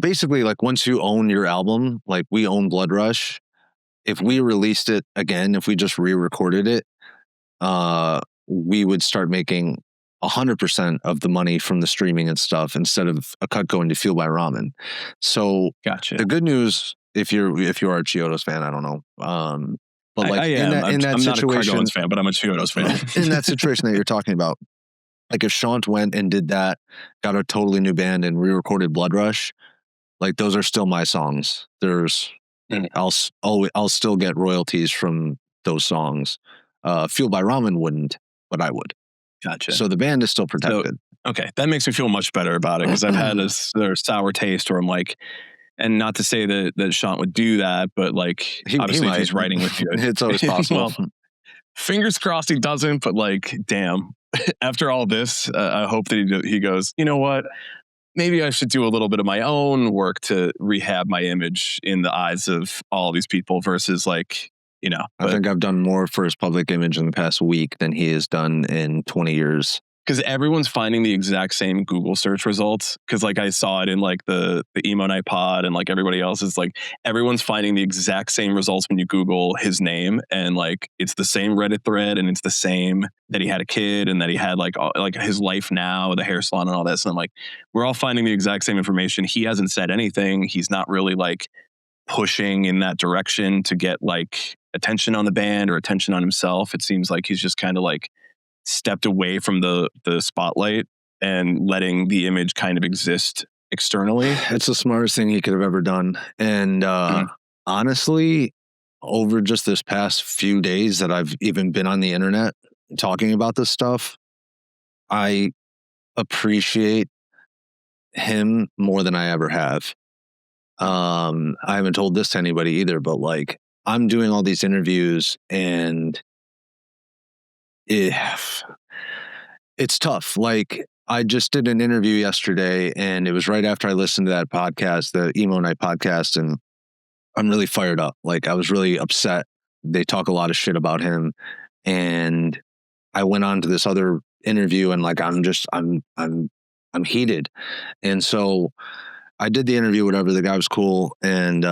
basically, like once you own your album, like we own Blood Rush, if we released it again, if we just re-recorded it, we would start making 100% of the money from the streaming and stuff instead of a cut going to Fuel by Ramen. So gotcha. The good news, if you are a Chiodos fan, I don't know. But like I am. in that I'm situation, not a Cargones fan, but I'm a Chiodos fan. In that situation that you're talking about, like if Shaant went and did that, got a totally new band and re-recorded Blood Rush, like those are still my songs. I'll still get royalties from those songs. Fuel by Ramen wouldn't, but I would. Gotcha. So the band is still protected. Okay, that makes me feel much better about it, because I've had a sour taste where I'm like, and not to say that Shaant would do that, but like obviously if he's writing with you, it's always possible. Well, fingers crossed he doesn't, but like, damn, after all this, I hope that he goes, you know what? Maybe I should do a little bit of my own work to rehab my image in the eyes of all these people versus like, I think I've done more for his public image in the past week than he has done in 20 years. Because everyone's finding the exact same Google search results. Because like I saw it in like the Emo Night Pod, and like everybody else is like, everyone's finding the exact same results when you Google his name, and like it's the same Reddit thread, and it's the same that he had a kid and that he had like his life now, the hair salon and all this. And I'm like, we're all finding the exact same information. He hasn't said anything. He's not really like pushing in that direction to get like attention on the band or attention on himself. It seems like he's just kind of like stepped away from the spotlight and letting the image kind of exist externally. It's the smartest thing he could have ever done. And honestly, over just this past few days that I've even been on the internet talking about this stuff, I appreciate him more than I ever have. I haven't told this to anybody either, but like I'm doing all these interviews and it's tough. Like I just did an interview yesterday and it was right after I listened to that podcast, the Emo Night podcast, and I'm really fired up. Like I was really upset. They talk a lot of shit about him, and I went on to this other interview and like I'm heated. And so I did the interview, whatever. The guy was cool, and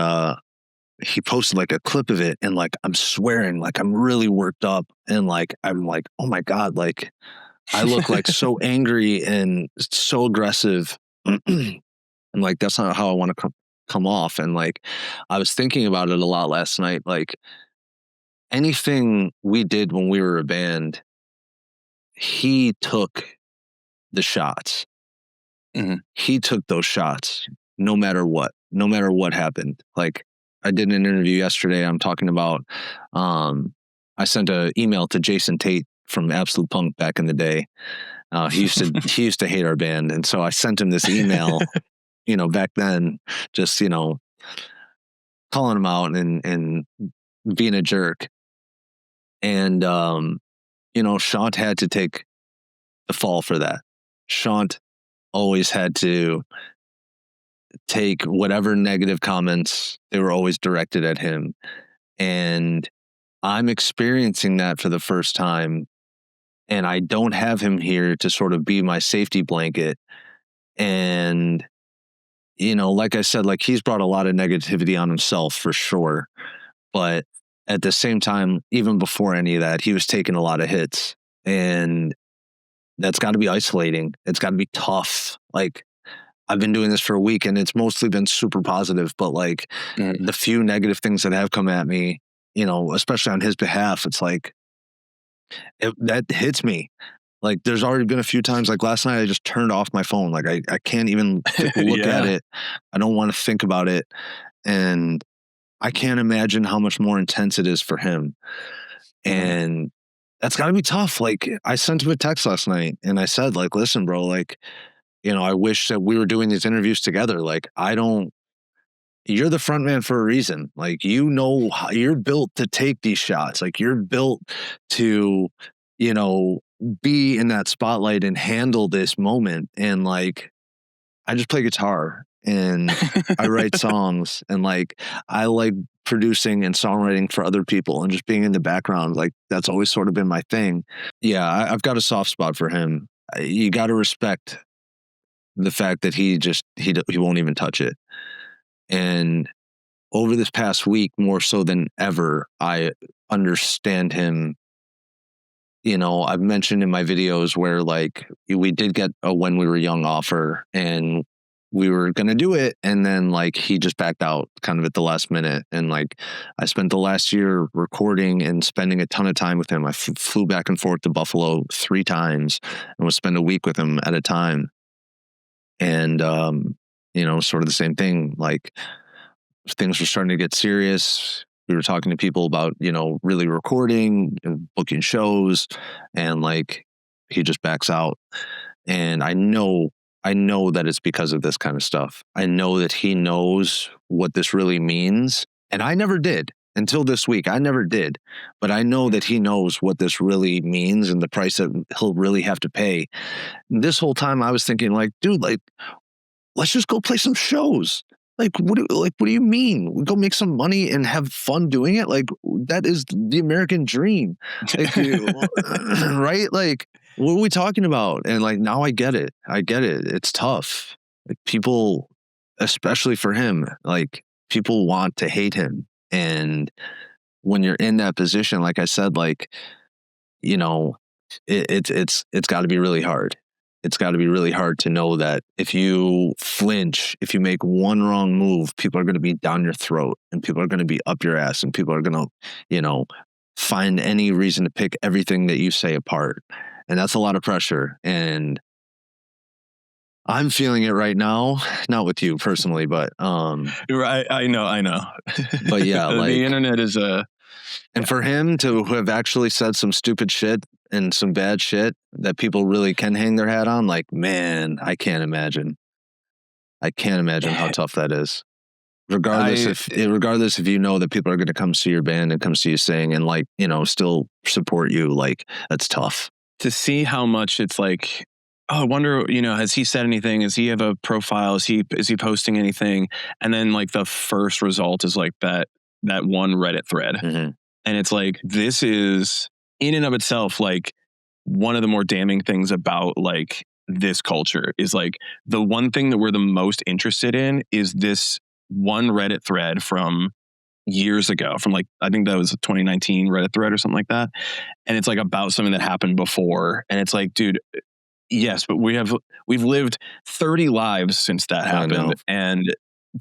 he posted like a clip of it, and like I'm swearing, like I'm really worked up, and like I'm like, oh my god, like I look like so angry and so aggressive, and like that's not how I want to come off. And like I was thinking about it a lot last night. Like anything we did when we were a band, he took the shots. He took those shots no matter what happened. Like I did an interview yesterday. I'm talking about, I sent an email to Jason Tate from Absolute Punk back in the day. He used to hate our band. And so I sent him this email, back then, just, calling him out and being a jerk. And, Shaant had to take the fall for that. Shaant always had to take whatever negative comments, they were always directed at him. And I'm experiencing that for the first time. And I don't have him here to sort of be my safety blanket. And, like I said, like he's brought a lot of negativity on himself for sure. But at the same time, even before any of that, he was taking a lot of hits. And that's got to be isolating. It's got to be tough. Like I've been doing this for a week and it's mostly been super positive, but like the few negative things that have come at me, especially on his behalf, it's like, that hits me. Like there's already been a few times, like last night I just turned off my phone. Like I can't even look at it. I don't want to think about it. And I can't imagine how much more intense it is for him. And that's gotta be tough. Like I sent him a text last night and I said like, listen, bro, like, I wish that we were doing these interviews together. Like I don't you're the front man for a reason. Like, you know, you're built to take these shots. Like, you're built to, you know, be in that spotlight and handle this moment. And like, I just play guitar and I write songs, and like, I like producing and songwriting for other people and just being in the background. Like, that's always sort of been my thing. Yeah, I've got a soft spot for him. You got to respect the fact that he won't even touch it. And over this past week, more so than ever, I understand him. You know, I've mentioned in my videos where like we did get a When We Were Young offer and we were going to do it. And then like he just backed out kind of at the last minute. And like I spent the last year recording and spending a ton of time with him. I flew back and forth to Buffalo 3 times and would spend a week with him at a time. And, you know, sort of the same thing. Like, things were starting to get serious. We were talking to people about, you know, really recording and booking shows, and like he just backs out. And I know that it's because of this kind of stuff. I know that he knows what this really means. And I never did until this week. I never did. But I know that he knows what this really means and the price that he'll really have to pay. This whole time I was thinking like, dude, like, let's just go play some shows. Like, what do you mean? We go make some money and have fun doing it? Like, that is the American dream. Like, right? Like, what are we talking about? And like, now I get it. It's tough. Like, people, especially for him, like, people want to hate him. And when you're in that position, like I said, like, you know, it's got to be really hard. It's got to be really hard to know that if you flinch, if you make one wrong move, people are going to be down your throat and people are going to be up your ass and people are going to, you know, find any reason to pick everything that you say apart. And that's a lot of pressure. And I'm feeling it right now, not with you personally, but right. I know. But yeah, like, the internet is and for him to have actually said some stupid shit and some bad shit that people really can hang their hat on, like, man, I can't imagine how tough that is. Regardless if you know that people are going to come see your band and come see you sing and like, you know, still support you, like, that's tough. To see how much it's like, oh, I wonder, you know, has he said anything? Does he have a profile? Is he posting anything? And then like the first result is like that one Reddit thread. Mm-hmm. And it's like, this is in and of itself, like, one of the more damning things about like this culture is like the one thing that we're the most interested in is this one Reddit thread from years ago, from like, I think that was a 2019 Reddit thread or something like that. And it's like about something that happened before. And it's like, dude, yes, but we've lived 30 lives since that happened. And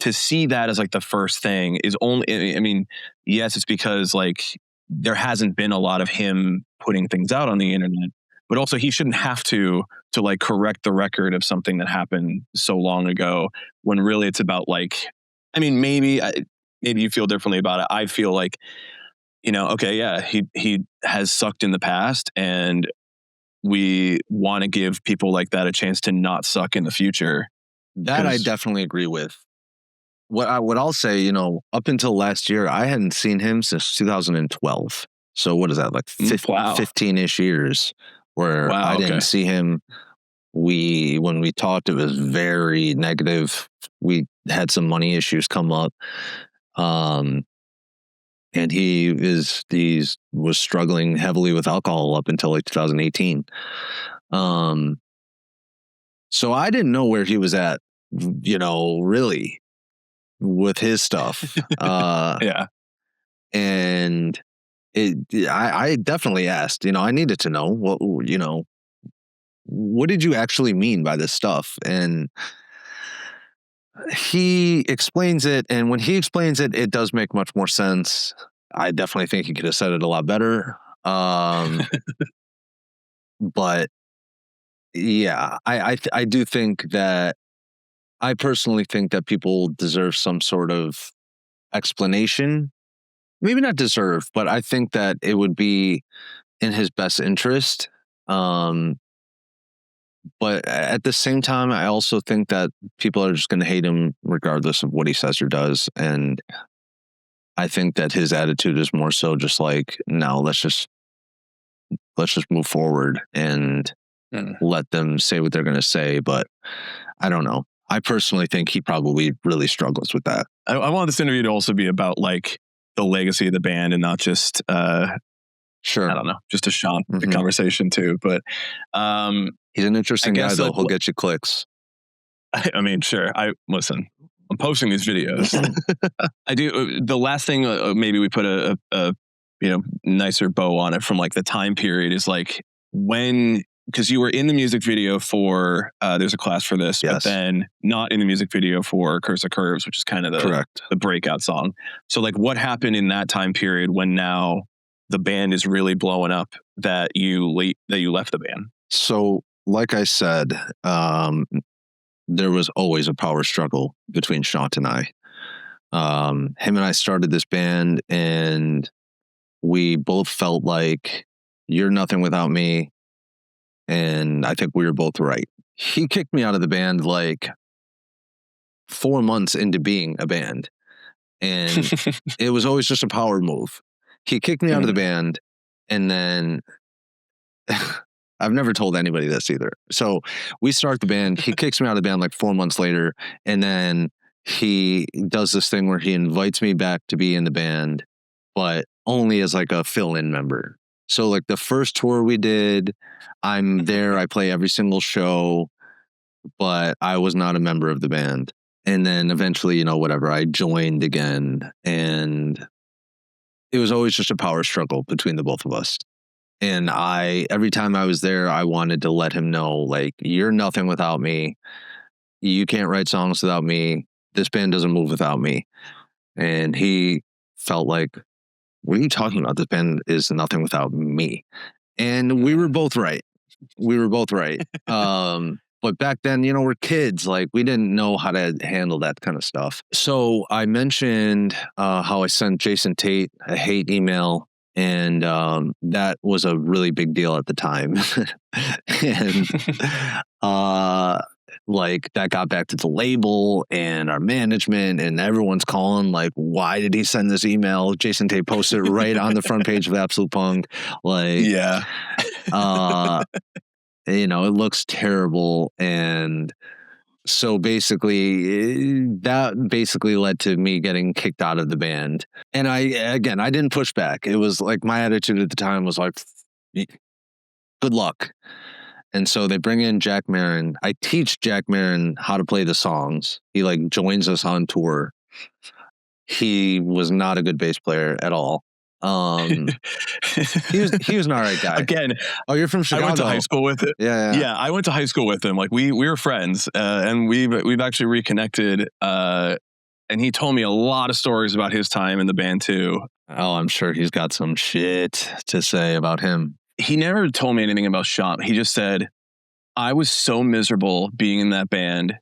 to see that as like the first thing is only, I mean, yes, it's because like there hasn't been a lot of him putting things out on the internet, but also he shouldn't have to like correct the record of something that happened so long ago, when really it's about like, I mean, maybe you feel differently about it. I feel like, you know, okay, yeah, he has sucked in the past, and we want to give people like that a chance to not suck in the future. That I definitely agree with. What I'll say, you know, up until last year, I hadn't seen him since 2012. So what is that, like 15-ish years where I didn't see him. When we talked, it was very negative. We had some money issues come up. And he was struggling heavily with alcohol up until like 2018. So I didn't know where he was at, you know, really, with his stuff. Yeah. And I definitely asked, you know, I needed to know what did you actually mean by this stuff? And he explains it. And when he explains it, it does make much more sense. I definitely think he could have said it a lot better. But yeah, I do think that, I personally think that people deserve some sort of explanation. Maybe not deserve, but I think that it would be in his best interest But at the same time, I also think that people are just going to hate him regardless of what he says or does. And I think that his attitude is more so just like, no, let's just move forward and let them say what they're going to say. But I don't know. I personally think he probably really struggles with that. I want this interview to also be about like the legacy of the band and not just, sure, I don't know, just a Shaant conversation too. But he's an interesting guy, though. He'll get you clicks. I mean, sure. I'm posting these videos. I do. The last thing, maybe we put a nicer bow on it from like the time period is like when. Because you were in the music video for There's a Class for This, but then not in the music video for Curse of Curves, which is kind of the breakout song. So like what happened in that time period when now the band is really blowing up that you left the band? So like I said, there was always a power struggle between Shaant and I. Him and I started this band and we both felt like you're nothing without me. And I think we were both right. He kicked me out of the band like 4 months into being a band. And it was always just a power move. He kicked me out of the band. And then I've never told anybody this either. So we start the band. He kicks me out of the band like 4 months later. And then he does this thing where he invites me back to be in the band, but only as like a fill-in member. So like the first tour we did, I'm there, I play every single show, but I was not a member of the band. And then eventually, whatever, I joined again. And it was always just a power struggle between the both of us. And every time I was there, I wanted to let him know, like, you're nothing without me. You can't write songs without me. This band doesn't move without me. And he felt like, what are you talking about? This band is nothing without me. And we were both right. But back then, we're kids. Like, we didn't know how to handle that kind of stuff. So I mentioned how I sent Jason Tate a hate email. And that was a really big deal at the time. And like that got back to the label and our management, and everyone's calling like, why did he send this email? Jason Tate posted it right on the front page of Absolute Punk. Like, yeah. It looks terrible. And so basically that led to me getting kicked out of the band. And I didn't push back. It was like my attitude at the time was like, good luck. And so they bring in Jack Marin. I teach Jack Marin how to play the songs. He like joins us on tour. He was not a good bass player at all. He was an all right guy. Again, oh, you're from Chicago. I went to high school with it. Yeah. I went to high school with him. Like we were friends, and we've actually reconnected. And he told me a lot of stories about his time in the band too. Oh, I'm sure he's got some shit to say about him. He never told me anything about Shaant. He just said, I was so miserable being in that band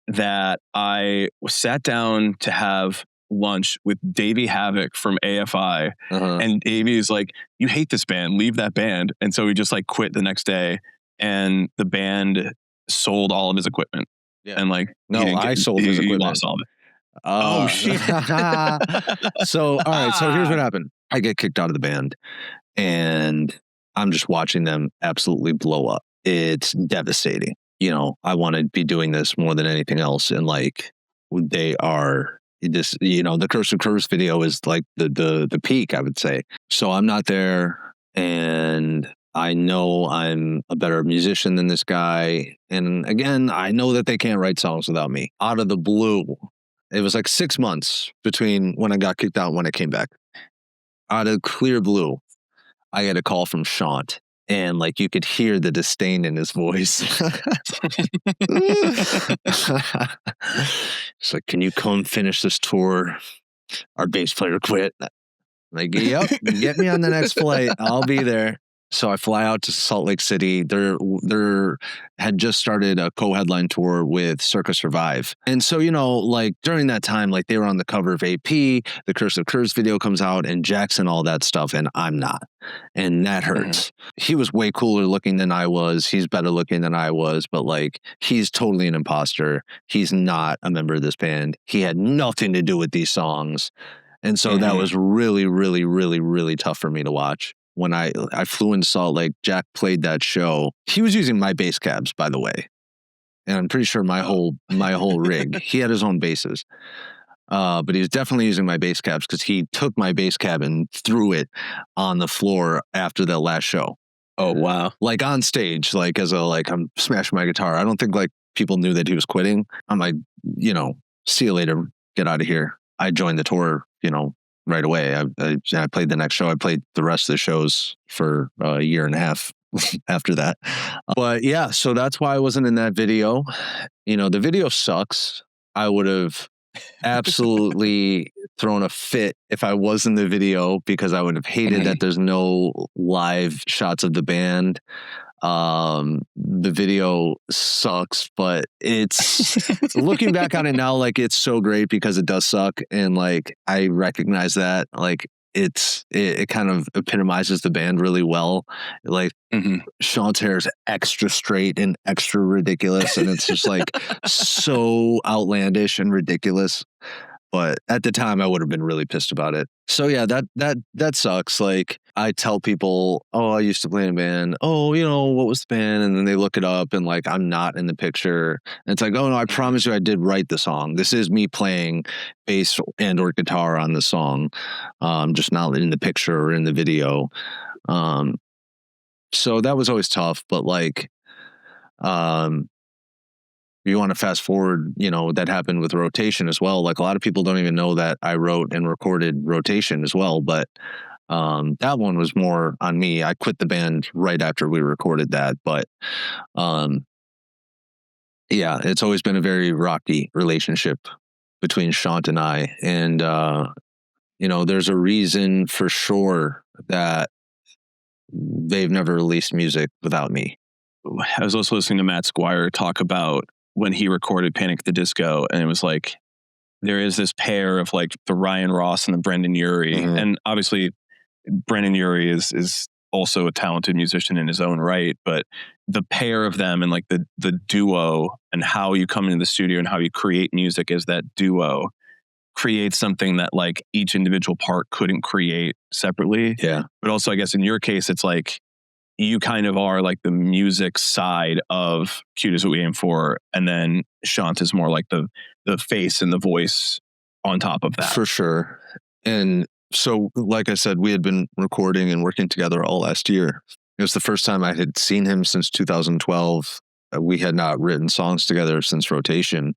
that I sat down to have lunch with Davey Havoc from AFI. And Davey's like, you hate this band, leave that band. And so he just like quit the next day, and the band sold all of his equipment. Yeah. And like, I sold his equipment. He lost all of it. Oh shit. So, all right. So here's what happened. I get kicked out of the band and I'm just watching them absolutely blow up. It's devastating. I want to be doing this more than anything else. And like, they are this, the Curse of Curves video is like the peak, I would say. So I'm not there, and I know I'm a better musician than this guy. And again, I know that they can't write songs without me. Out of the blue, it was like 6 months between when I got kicked out and when I came back. Out of clear blue, I get a call from Shaant, and like you could hear the disdain in his voice. It's like, can you come finish this tour? Our bass player quit. Like, yep, get me on the next flight. I'll be there. So I fly out to Salt Lake City. There had just started a co-headline tour with Circa Survive. And so, like during that time, like they were on the cover of AP, the Curse of Kurz video comes out, and Jackson, all that stuff, and I'm not. And that hurts. He was way cooler looking than I was. He's better looking than I was, but like he's totally an imposter. He's not a member of this band. He had nothing to do with these songs. And so that was really, really, really, really tough for me to watch. When I flew into Salt Lake, Jack played that show. He was using my bass cabs, by the way, and I'm pretty sure my whole rig. He had his own basses, but he was definitely using my bass cabs because he took my bass cab and threw it on the floor after that last show. Oh wow! Like on stage, like I'm smashing my guitar. I don't think like people knew that he was quitting. I'm like, see you later, get out of here. I joined the tour, right away. I played the next show. I played the rest of the shows for a year and a half after that. But yeah, so that's why I wasn't in that video. The video sucks. I would have absolutely thrown a fit if I was in the video because I would have hated that there's no live shots of the band. The video sucks, but it's looking back on it now, like it's so great because it does suck. And like, I recognize that like it kind of epitomizes the band really well. Like Shaant's hair is extra straight and extra ridiculous. And it's just like so outlandish and ridiculous. But at the time I would have been really pissed about it. So yeah, that sucks. Like I tell people, oh, I used to play in a band. Oh, what was the band? And then they look it up and like, I'm not in the picture. And it's like, oh no, I promise you I did write the song. This is me playing bass and or guitar on the song. Just not in the picture or in the video. So that was always tough, but like, you want to fast forward, that happened with Rotation as well. Like a lot of people don't even know that I wrote and recorded Rotation as well. But that one was more on me. I quit the band right after we recorded that. But yeah, it's always been a very rocky relationship between Shaant and I. And, there's a reason for sure that they've never released music without me. I was also listening to Matt Squire talk about when he recorded Panic at the Disco, and it was like there is this pair of like the Ryan Ross and the Brendan Urie, and obviously Brendan Urie is also a talented musician in his own right, but the pair of them and like the duo and how you come into the studio and how you create music as that duo creates something that like each individual part couldn't create separately. Yeah, but also I guess in your case it's like you kind of are like the music side of Cute Is What We Aim For, and then Shaant is more like the face and the voice on top of that. For sure. And so, like I said, we had been recording and working together all last year. It was the first time I had seen him since 2012. We had not written songs together since Rotation.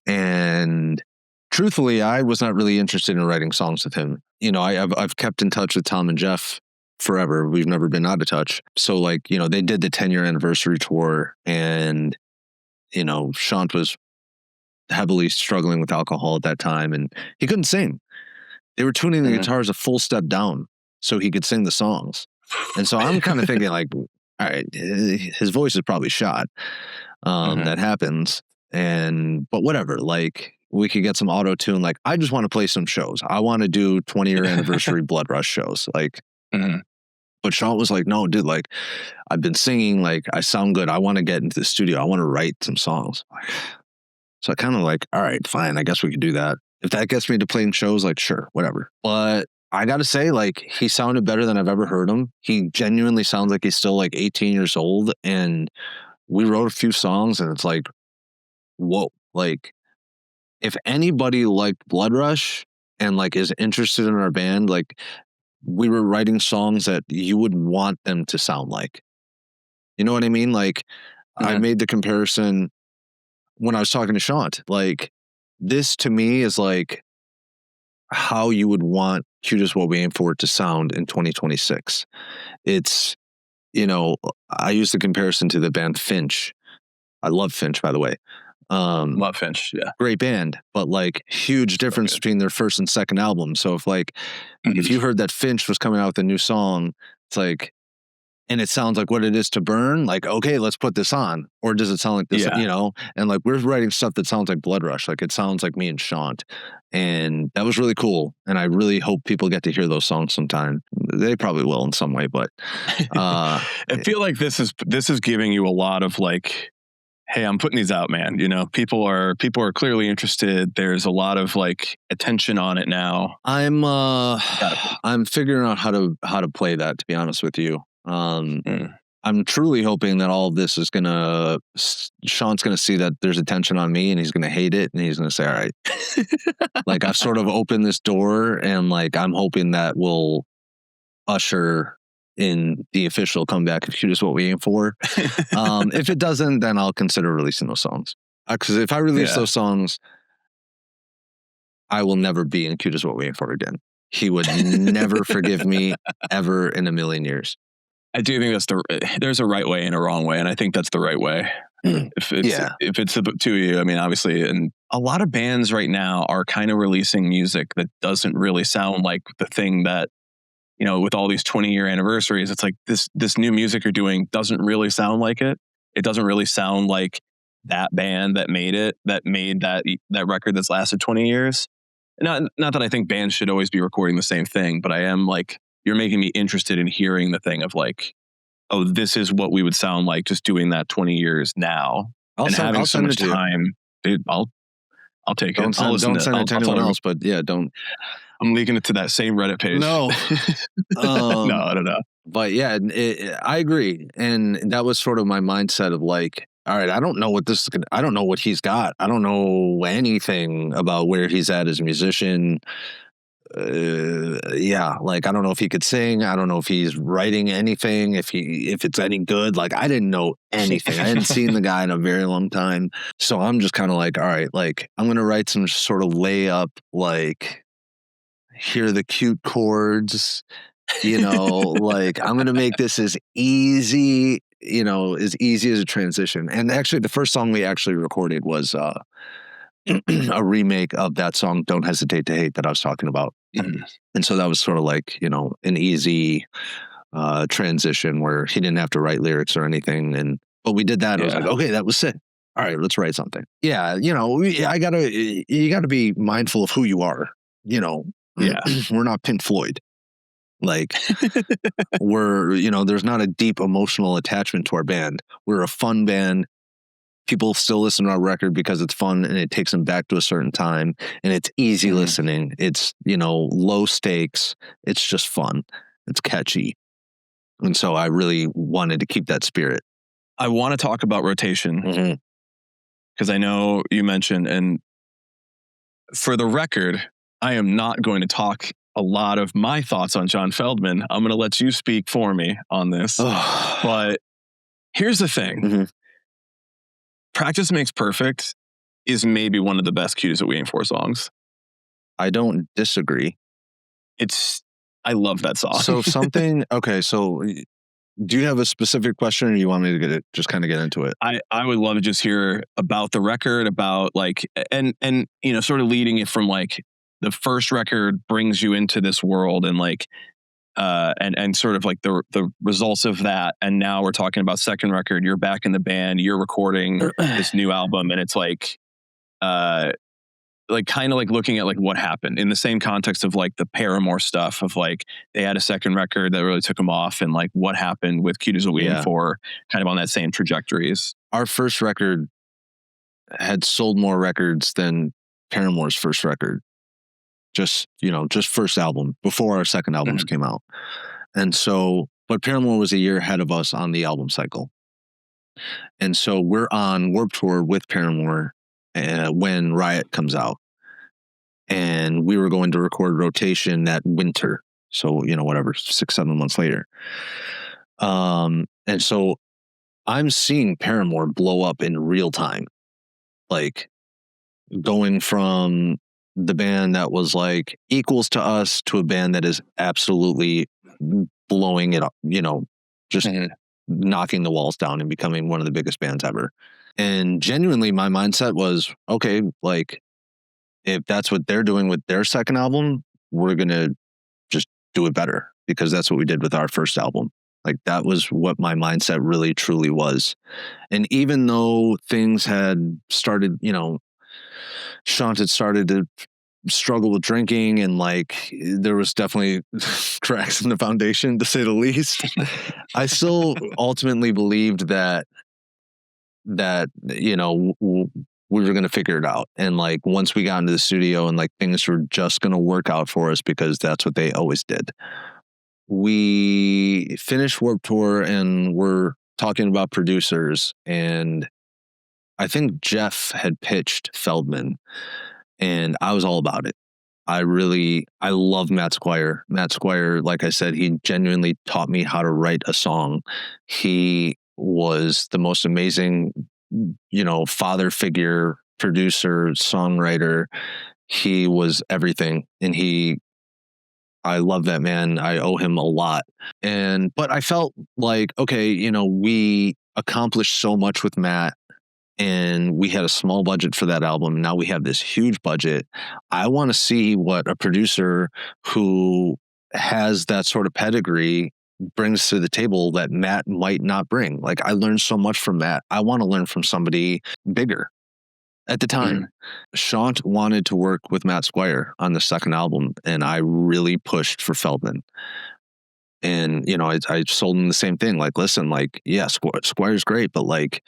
And truthfully, I was not really interested in writing songs with him. I've kept in touch with Tom and Jeff forever. We've never been out of touch. So like, they did the 10-year anniversary tour, and, Shaant was heavily struggling with alcohol at that time and he couldn't sing. They were tuning the guitars a full step down so he could sing the songs. And so I'm kind of thinking like, all right, his voice is probably shot. That happens. But whatever, like we could get some auto tune. Like I just want to play some shows. I want to do 20-year anniversary Blood Rush shows. Like, but Shaant was like, no, dude, like I've been singing, like I sound good. I want to get into the studio. I want to write some songs. So I kind of like, all right, fine. I guess we could do that. If that gets me to playing shows, like, sure, whatever. But I got to say, like, he sounded better than I've ever heard him. He genuinely sounds like he's still like 18 years old. And we wrote a few songs and it's like, whoa, like if anybody liked Blood Rush and like is interested in our band, like we were writing songs that you would want them to sound like. You know what I mean? Like I made the comparison when I was talking to Shaant. Like this to me is like how you would want Cute Is What We Aim For to sound in 2026. It's, I use the comparison to the band Finch. I love Finch, by the way. Love Finch, yeah. Great band, but like huge difference between their first and second album. So if like, if you heard that Finch was coming out with a new song, it's like, and it sounds like what it is to Burn, like, okay, let's put this on. Or does it sound like this, you know? And like, we're writing stuff that sounds like Blood Rush. Like, it sounds like me and Shaant. And that was really cool. And I really hope people get to hear those songs sometime. They probably will in some way, but I feel like this is giving you a lot of like, hey, I'm putting these out, man. You know, people are clearly interested. There's a lot of like attention on it now. I'm figuring out how to play that, to be honest with you. I'm truly hoping that all of this is Shaant's gonna see that there's attention on me, and he's gonna hate it, and he's gonna say, all right. Like, I've sort of opened this door, and like, I'm hoping that will usher in the official comeback of Cute Is What We Aim For. If it doesn't, then I'll consider releasing those songs. Because if I release those songs, I will never be in Cute Is What We Aim For again. He would never forgive me ever in a million years. I do think there's a right way and a wrong way, and I think that's the right way. If it's to you, I mean, obviously, and a lot of bands right now are kind of releasing music that doesn't really sound like the thing that, you know, with all these 20-year anniversaries, it's like this new music you're doing doesn't really sound like it. It doesn't really sound like that band that made that record that's lasted 20 years. Not that I think bands should always be recording the same thing, but I am like, you're making me interested in hearing the thing of like, oh, this is what we would sound like just doing that 20 years now. Having so much time, dude, I'll take it. Don't send it to anyone else, but yeah, don't. I'm leaking it to that same Reddit page. No. No, I don't know. But yeah, I agree. And that was sort of my mindset of like, all right, I don't know I don't know what he's got. I don't know anything about where he's at as a musician. Like, I don't know if he could sing. I don't know if he's writing anything, if it's any good. Like, I didn't know anything. I hadn't seen the guy in a very long time. So I'm just kind of like, all right, like, I'm going to write some sort of layup, like, here are the cute chords, you know, like, I'm going to make this as easy as a transition. And actually, the first song we actually recorded was a remake of that song, Don't Hesitate to Hate, that I was talking about. And so that was sort of like, you know, an easy transition where he didn't have to write lyrics or anything. But we did that. Yeah. I was like, okay, that was sick. All right, let's write something. Yeah, you know, you gotta be mindful of who you are. You know, we're not Pink Floyd. Like, there's not a deep emotional attachment to our band. We're a fun band. People still listen to our record because it's fun and it takes them back to a certain time, and it's easy listening. It's, you know, low stakes. It's just fun. It's catchy. And so I really wanted to keep that spirit. I want to talk about Rotation because I know you mentioned, and for the record, I am not going to talk a lot of my thoughts on John Feldmann. I'm going to let you speak for me on this. But here's the thing. Practice Makes Perfect is maybe one of the best Cute Is What We Aim For songs. I don't disagree. I love that song. So okay, so do you have a specific question, or you want me to just kind of get into it? I would love to just hear about the record, about like, and you know, sort of leading it from like the first record brings you into this world, and like, and sort of like the results of that. And now we're talking about second record. You're back in the band. You're recording this new album, and it's like kind of like looking at like what happened in the same context of like the Paramore stuff of like they had a second record that really took them off, and like what happened with Cute Is What We Aim For, kind of on that same trajectories. Our first record had sold more records than Paramore's first record. Just first album before our second albums came out. And so, but Paramore was a year ahead of us on the album cycle. And so we're on Warped Tour with Paramore when Riot comes out. And we were going to record Rotation that winter. So, 6-7 months later. And so I'm seeing Paramore blow up in real time. Like, going from the band that was like equals to us to a band that is absolutely blowing it up, just knocking the walls down and becoming one of the biggest bands ever. And genuinely, my mindset was, okay, like, if that's what they're doing with their second album, we're going to just do it better, because that's what we did with our first album. Like that was what my mindset really truly was. And even though things had started, you know, Shaant had started to struggle with drinking, and like there was definitely cracks in the foundation, to say the least. I still ultimately believed that you know, we were going to figure it out. And like once we got into the studio, and like things were just going to work out for us, because that's what they always did. We finished Warped Tour and we're talking about producers, and I think Jeff had pitched Feldmann, and I was all about it. I love Matt Squire. Matt Squire, like I said, he genuinely taught me how to write a song. He was the most amazing, you know, father figure, producer, songwriter. He was everything. And I love that man. I owe him a lot. But I felt like, okay, you know, we accomplished so much with Matt, and we had a small budget for that album. Now we have this huge budget. I want to see what a producer who has that sort of pedigree brings to the table that Matt might not bring. Like, I learned so much from Matt. I want to learn from somebody bigger. At the time, Shaant wanted to work with Matt Squire on the second album, and I really pushed for Feldmann. And, you know, I sold him the same thing. Like, listen, like, yeah, Squire's great, but like,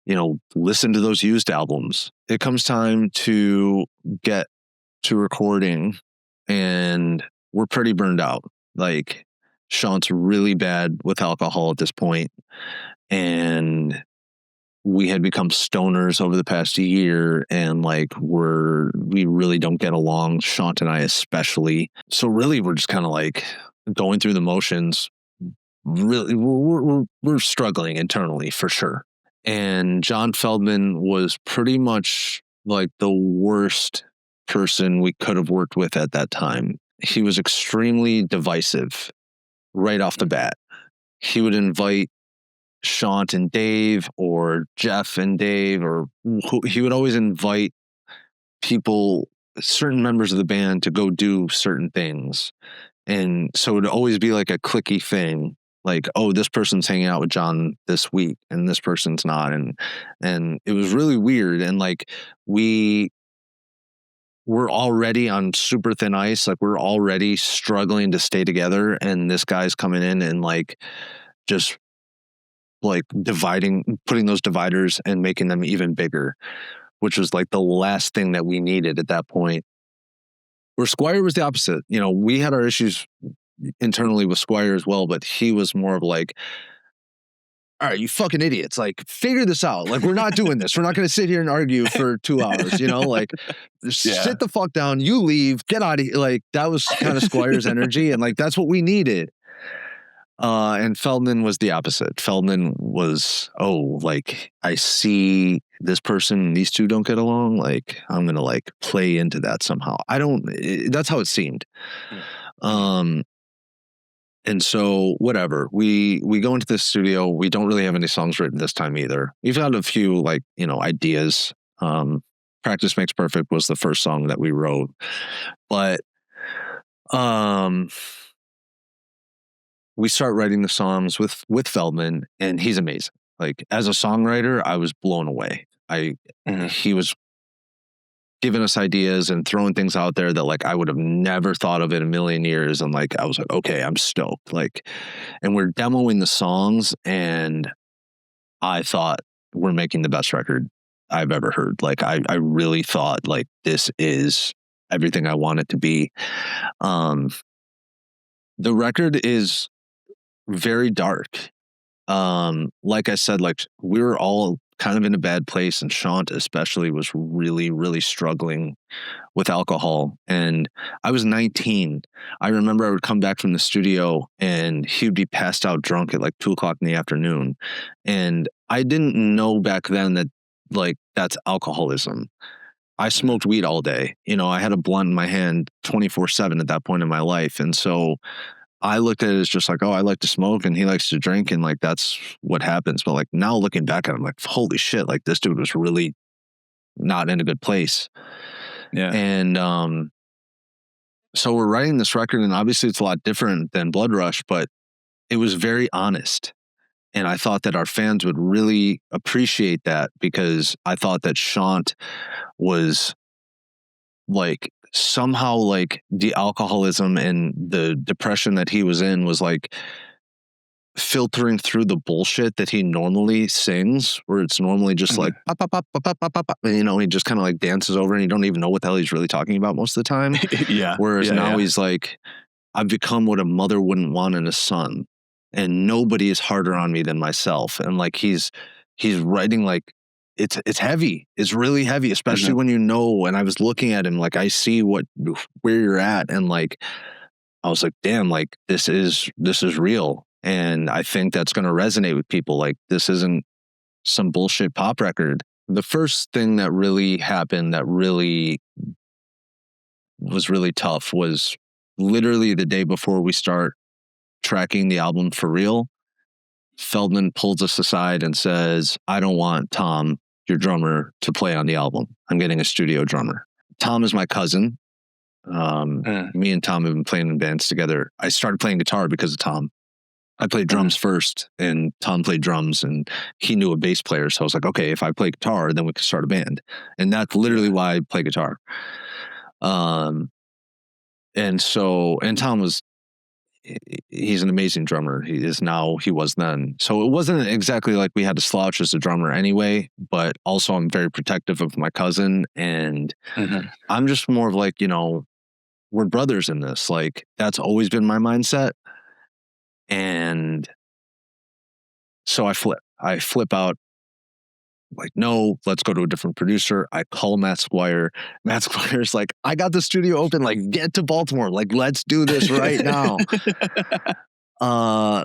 you know, listen to those used albums. It comes time to get to recording, and we're pretty burned out. Like, Shaant's really bad with alcohol at this point, and we had become stoners over the past year, and like we really don't get along, Shaant and I especially. So really, we're just kind of like going through the motions. Really, we're struggling internally for sure. And John Feldmann was pretty much like the worst person we could have worked with at that time. He was extremely divisive right off the bat. He would invite Shaant and Dave, or Jeff and Dave, or he would always invite people, certain members of the band, to go do certain things. And so it would always be like a cliquey thing. Like, oh, this person's hanging out with John this week and this person's not. And it was really weird. And like, we're already on super thin ice. Like, we're already struggling to stay together. And this guy's coming in and like, just like putting those dividers and making them even bigger, which was like the last thing that we needed at that point. Where Squire was the opposite. You know, we had our issues internally with Squire as well, but he was more of like, all right, you fucking idiots, like, figure this out. Like, we're not doing this. We're not going to sit here and argue for 2 hours, you know, like, sit the fuck down, you leave, get out of here. Like, that was kind of Squire's energy. And like, that's what we needed. And Feldmann was the opposite. Feldmann was, oh, like, I see this person, these two don't get along. Like, I'm going to like play into that somehow. That's how it seemed. And so whatever, we go into the studio. We don't really have any songs written this time either. We've had a few, like, you know, ideas. Practice Makes Perfect was the first song that we wrote, but, we start writing the songs with Feldmann, and he's amazing. Like, as a songwriter, I was blown away. He was giving us ideas and throwing things out there that like I would have never thought of in a million years. And like, I was like, okay, I'm stoked. Like, and we're demoing the songs, and I thought, we're making the best record I've ever heard. Like, I really thought like this is everything I want it to be. The record is very dark. Like I said, like, we were all kind of in a bad place, and Shaant especially was really, really struggling with alcohol. And I was 19. I remember I would come back from the studio and he would be passed out drunk at like 2:00 in the afternoon. And I didn't know back then that like that's alcoholism. I smoked weed all day. You know, I had a blunt in my hand 24/7 at that point in my life. And so I looked at it as just like, oh, I like to smoke and he likes to drink, and like that's what happens. But like now looking back at it, I'm like, holy shit, like this dude was really not in a good place. Yeah. And so we're writing this record, and obviously it's a lot different than Blood Rush, but it was very honest. And I thought that our fans would really appreciate that, because I thought that Shaant was like somehow like the alcoholism and the depression that he was in was like filtering through the bullshit that he normally sings, where it's normally just like pop, pop, pop, pop, pop, pop, pop, and he just kind of like dances over and you don't even know what the hell he's really talking about most of the time. Whereas now he's like, I've become what a mother wouldn't want in a son, and nobody is harder on me than myself. And like he's writing like it's heavy. It's really heavy, especially when you know. And I was looking at him like, I see where you're at, and like I was like, damn, like this is real. And I think that's going to resonate with people. Like, this isn't some bullshit pop record. The first thing that really happened that really was really tough was literally the day before we start tracking the album for real. Feldmann pulls us aside and says, I don't want Tom, your drummer, to play on the album. I'm getting a studio drummer. Tom is my cousin. Me and Tom have been playing in bands together. I started playing guitar because of Tom. I played drums first, and Tom played drums, and he knew a bass player. So I was like, okay, if I play guitar, then we can start a band. And that's literally why I play guitar. And Tom he's an amazing drummer. He is now, he was then. So it wasn't exactly like we had to slouch as a drummer anyway, but also I'm very protective of my cousin. And I'm just more of like, we're brothers in this. Like, that's always been my mindset. And so I flip out, like, no, let's go to a different producer. I call Matt Squire. Matt Squire's like, I got the studio open, like, get to Baltimore. Like, let's do this right now.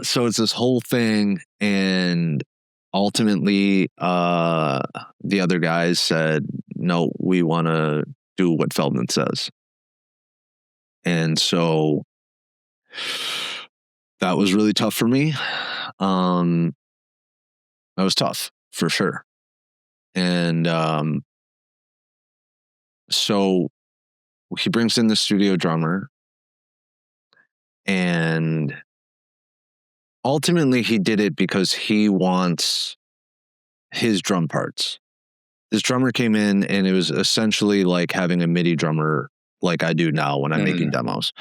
So it's this whole thing. And ultimately, the other guys said, no, we want to do what Feldmann says. And so that was really tough for me. That was tough for sure. And so he brings in the studio drummer, and ultimately he did it because he wants his drum parts. This drummer came in, and it was essentially like having a MIDI drummer like I do now when I'm making demos.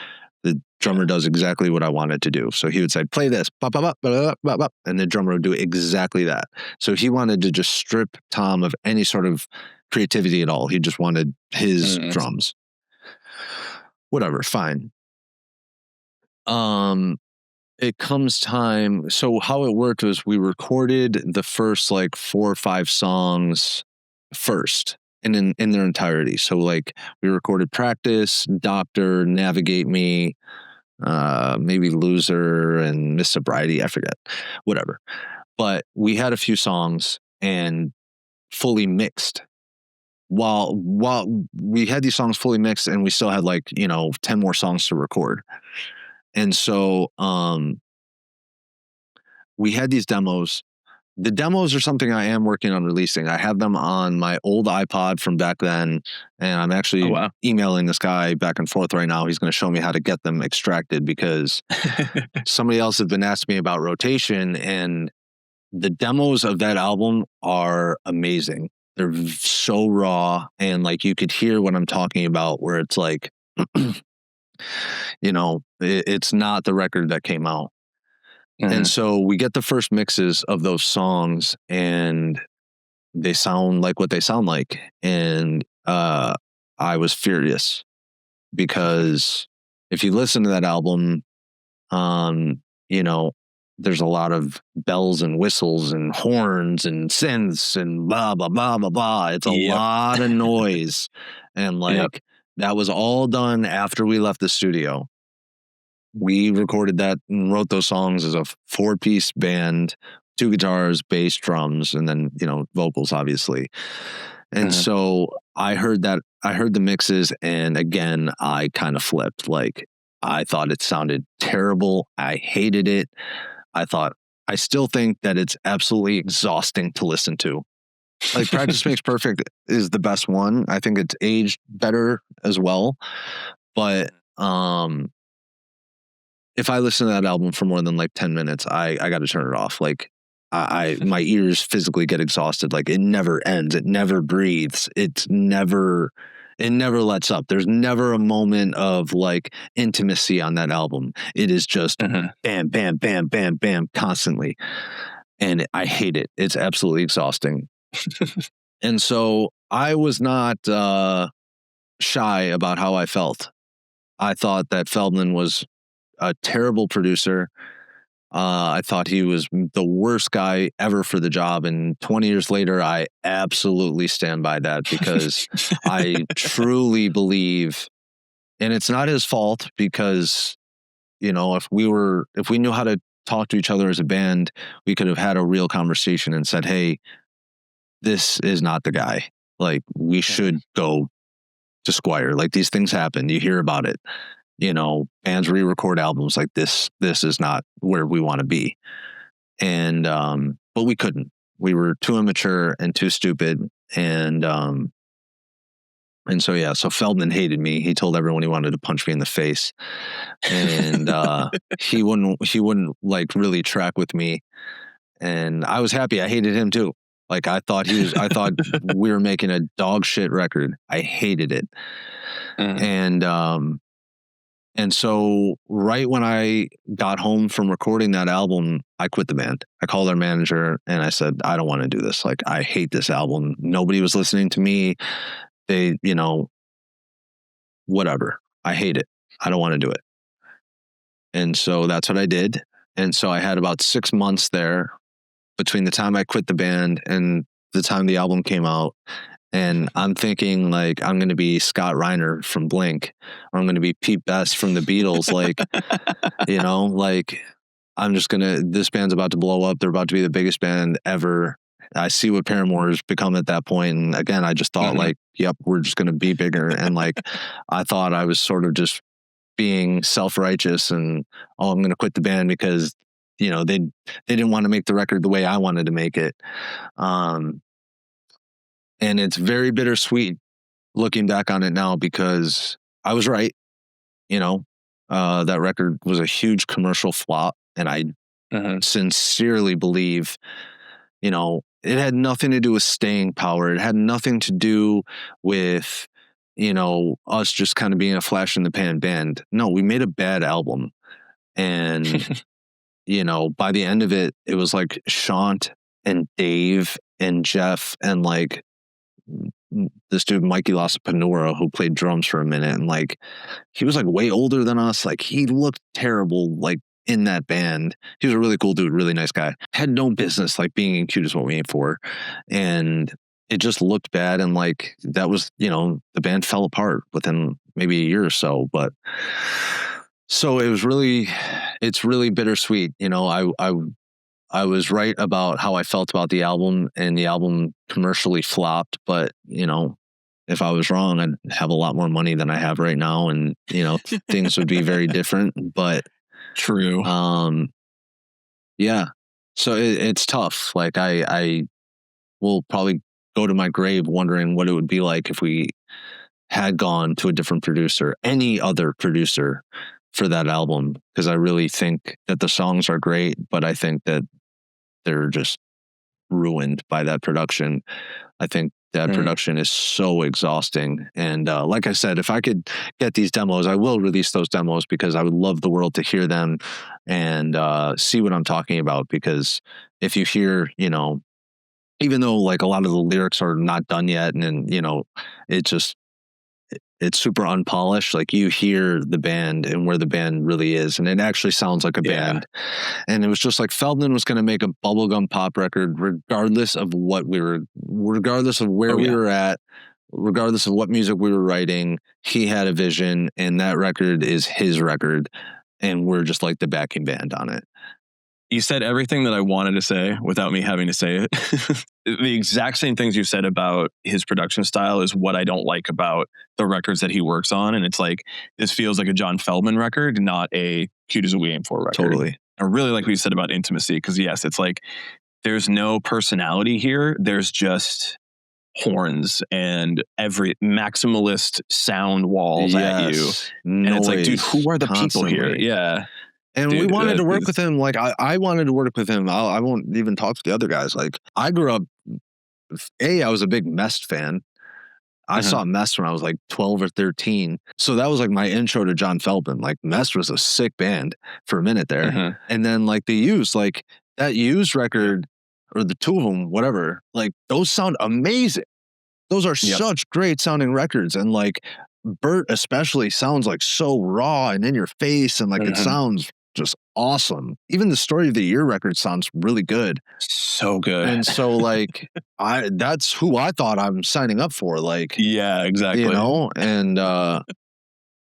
The drummer does exactly what I want it to do. So he would say, play this, bop, bop, bop, bop, bop, and the drummer would do exactly that. So he wanted to just strip Tom of any sort of creativity at all. He just wanted his drums. Whatever, fine. It comes time. So how it worked was we recorded the first like 4 or 5 songs first and in their entirety. So like we recorded Practice, Doctor, Navigate Me, maybe Loser, and Miss Sobriety. I forget, whatever. But we had a few songs and fully mixed. While we had these songs fully mixed, and we still had like 10 more songs to record. And so we had these demos. The demos are something I am working on releasing. I have them on my old iPod from back then, and I'm actually emailing this guy back and forth right now. He's going to show me how to get them extracted, because somebody else had been asking me about Rotation, and the demos of that album are amazing. They're so raw, and like you could hear what I'm talking about, where it's like, it's not the record that came out. And so we get the first mixes of those songs, and they sound like what they sound like. And I was furious, because if you listen to that album, there's a lot of bells and whistles and horns and synths and blah, blah, blah, blah, blah. It's a lot of noise. And like that was all done after we left the studio. We recorded that and wrote those songs as a 4-piece band, 2 guitars, bass, drums, and then, vocals, obviously. And so I heard the mixes, and again, I kind of flipped. Like, I thought it sounded terrible. I hated it. I still think that it's absolutely exhausting to listen to. Like, Practice Makes Perfect is the best one. I think it's aged better as well. But, if I listen to that album for more than like 10 minutes, I got to turn it off. Like my ears physically get exhausted. Like it never ends. It never breathes. It never lets up. There's never a moment of like intimacy on that album. It is just bam, bam, bam, bam, bam, constantly. And I hate it. It's absolutely exhausting. And so I was not shy about how I felt. I thought that Feldmann was a terrible producer. I thought he was the worst guy ever for the job. And 20 years later, I absolutely stand by that because I truly believe, and it's not his fault because, you know, if we knew how to talk to each other as a band, we could have had a real conversation and said, hey, this is not the guy. Like, we should go to Squire. Like, these things happen. You hear about it. You know, bands re-record albums like this. This is not where we want to be. And, but we couldn't. We were too immature and too stupid. And so, yeah, so Feldmann hated me. He told everyone he wanted to punch me in the face. And he wouldn't like really track with me. And I was happy. I hated him too. Like I thought we were making a dog shit record. I hated it. And so right when I got home from recording that album, I quit the band. I called our manager and I said, I don't want to do this. Like, I hate this album. Nobody was listening to me. They, you know, whatever. I hate it. I don't want to do it. And so that's what I did. And so I had about 6 months there between the time I quit the band and the time the album came out. And I'm thinking like, I'm going to be Scott Reiner from Blink, or I'm going to be Pete Best from the Beatles. Like, you know, like this band's about to blow up. They're about to be the biggest band ever. I see what Paramore has become at that point. And again, I just thought like, yep, we're just going to be bigger. And like, I thought I was sort of just being self-righteous and, oh, I'm going to quit the band because, you know, they didn't want to make the record the way I wanted to make it. And it's very bittersweet looking back on it now because I was right. You know, that record was a huge commercial flop. And I sincerely believe, you know, it had nothing to do with staying power. It had nothing to do with, you know, us just kind of being a flash in the pan band. No, we made a bad album. And, you know, by the end of it, it was like Shaant and Dave and Jeff and like this dude Mikey Lasapanura who played drums for a minute, and like he was like way older than us. Like he looked terrible like in that band. He was a really cool dude, really nice guy. Had no business like being in Cute Is What We Aim For. And it just looked bad, and like that was, you know, the band fell apart within maybe a year or so. But so it's really bittersweet. You know, I was right about how I felt about the album, and the album commercially flopped. But, you know, if I was wrong, I'd have a lot more money than I have right now. And, you know, things would be very different. But true. Yeah. So it's tough. Like I will probably go to my grave wondering what it would be like if we had gone to a different producer, any other producer for that album. Because I really think that the songs are great, but I think that they're just ruined by that production. I think that production is so exhausting. And like I said, if I could get these demos, I will release those demos because I would love the world to hear them and see what I'm talking about. Because if you hear, you know, even though like a lot of the lyrics are not done yet, and you know, it's super unpolished. Like you hear the band and where the band really is, and it actually sounds like a band. And it was just like Feldmann was going to make a bubblegum pop record, regardless of where we were at, regardless of what music we were writing. He had a vision, and that record is his record, and we're just like the backing band on it. You said everything that I wanted to say without me having to say it. The exact same things you said about his production style is what I don't like about the records that he works on. And it's like, this feels like a John Feldmann record, not a Cute As We Aim For record. Totally. I really like what you said about intimacy, because yes, it's like, there's no personality here. There's just horns and every maximalist sound walls at you. And it's like, dude, who are the people here? Yeah. And Dude, we wanted to work with him. Like, I wanted to work with him. I won't even talk to the other guys. Like, I grew up, I was a big Mest fan. I saw Mest when I was like 12 or 13. So that was like my intro to John Feldmann. Like, Mest was a sick band for a minute there. And then like the Used, like that Used record, or the two of them, whatever, like those sound amazing. Those are such great sounding records. And like Bert especially sounds like so raw and in your face, and like it sounds just awesome. Even the Story of the Year record sounds really good. So good. And so like that's who I thought I'm signing up for. Like, yeah, exactly. You know, and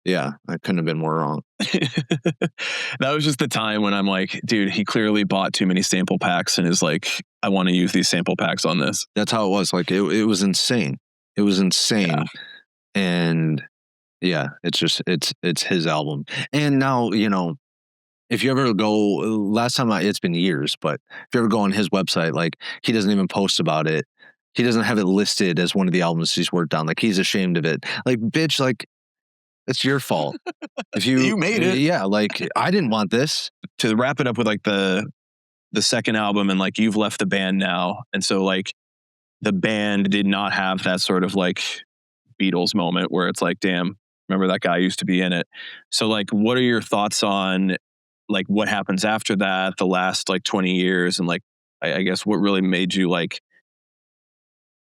yeah, I couldn't have been more wrong. That was just the time when I'm like, dude, he clearly bought too many sample packs and is like, I want to use these sample packs on this. That's how it was. Like it was insane. It was insane. Yeah. And yeah, it's just it's his album. And now, you know, if you ever go, last time it's been years, but if you ever go on his website, like he doesn't even post about it. He doesn't have it listed as one of the albums he's worked on. Like he's ashamed of it. Like, bitch, like it's your fault. If you made it. Yeah, like I didn't want this. To wrap it up with like the second album, and like you've left the band now. And so like the band did not have that sort of like Beatles moment where it's like, damn, remember that guy used to be in it. So like, what are your thoughts on like what happens after that, the last like 20 years? And like, I guess what really made you like,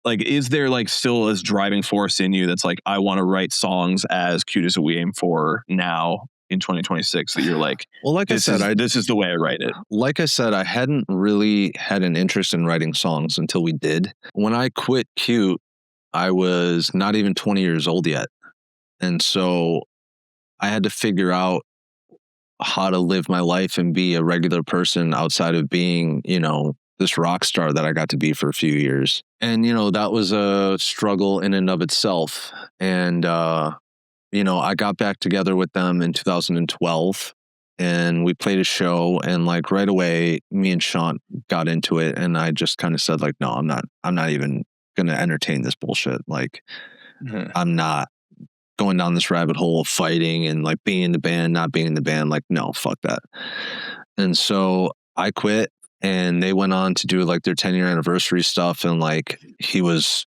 is there like still this driving force in you that's like, I want to write songs as cute as we aim for now in 2026, that you're like, well, like I said, this is the way I write it. Like I said, I hadn't really had an interest in writing songs until we did. When I quit Cute, I was not even 20 years old yet. And so I had to figure out how to live my life and be a regular person outside of being, you know, this rock star that I got to be for a few years. And, you know, that was a struggle in and of itself. And, you know, I got back together with them in 2012 and we played a show, and like right away, me and Shaant got into it. And I just kind of said like, no, I'm not even going to entertain this bullshit. Like, I'm not going down this rabbit hole of fighting and like being in the band, not being in the band. Like, no, fuck that. And so I quit, and they went on to do like their 10-year anniversary stuff. And like, he was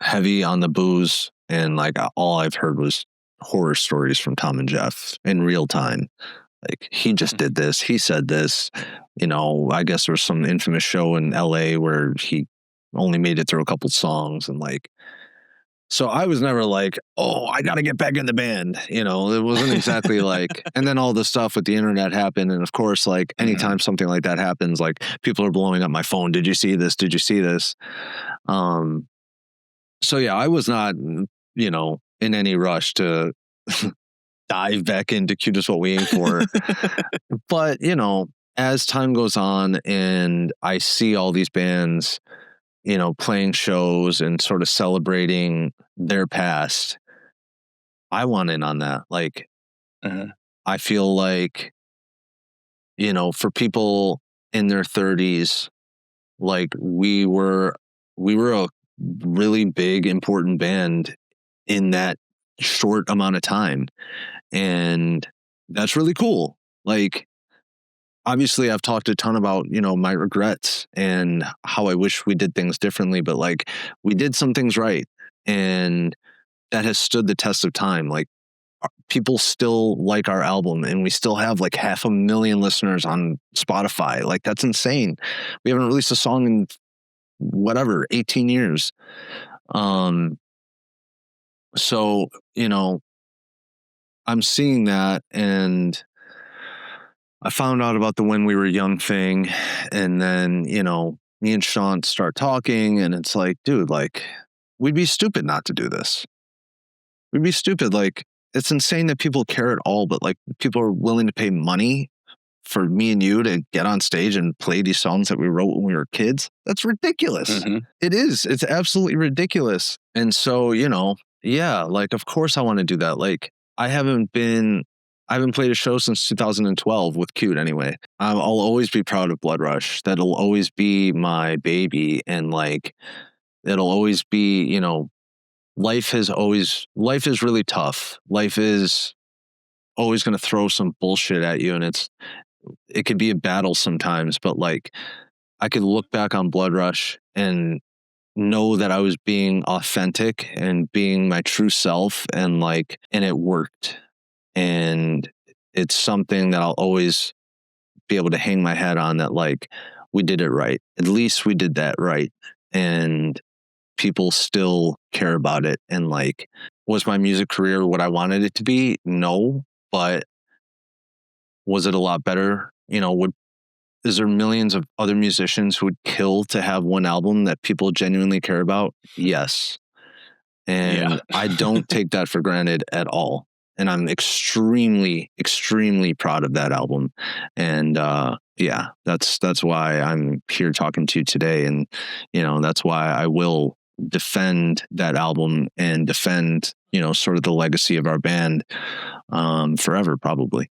heavy on the booze. And like, all I've heard was horror stories from Tom and Jeff in real time. Like, he just did this. He said this. You know, I guess there was some infamous show in LA where he only made it through a couple songs. And like, so I was never like, oh, I got to get back in the band. You know, it wasn't exactly like, and then all the stuff with the internet happened. And of course, like anytime something like that happens, like people are blowing up my phone. Did you see this? Did you see this? So yeah, I was not, you know, in any rush to dive back into Cute Is What We Aim For. But, you know, as time goes on and I see all these bands, you know, playing shows and sort of celebrating their past, I want in on that. Like, I feel like, you know, for people in their 30s, like we were a really big, important band in that short amount of time. And that's really cool. Like, obviously I've talked a ton about, you know, my regrets and how I wish we did things differently, but like we did some things right. And that has stood the test of time. Like, people still like our album, and we still have like 500,000 listeners on Spotify. Like, that's insane. We haven't released a song in whatever, 18 years. So, you know, I'm seeing that, and I found out about the When We Were Young thing, and then, you know, me and Shaant start talking, and it's like, dude, like, we'd be stupid not to do this. We'd be stupid. Like, it's insane that people care at all, but like, people are willing to pay money for me and you to get on stage and play these songs that we wrote when we were kids. That's ridiculous. It is. It's absolutely ridiculous. And so, you know, yeah, like, of course I want to do that. Like, I haven't played a show since 2012 with Cute anyway. I'll always be proud of Blood Rush. That'll always be my baby. And like, it'll always be, you know, life is really tough. Life is always going to throw some bullshit at you, and it could be a battle sometimes, but like I could look back on Blood Rush and know that I was being authentic and being my true self, and it worked. And it's something that I'll always be able to hang my head on, that like we did it right. At least we did that right. And people still care about it. And like, was my music career what I wanted it to be? No, but was it a lot better? You know, is there millions of other musicians who would kill to have one album that people genuinely care about? Yes. And I don't take that for granted at all. And I'm extremely, extremely proud of that album. And that's why I'm here talking to you today. And, you know, that's why I will defend that album and defend, you know, sort of the legacy of our band forever, probably.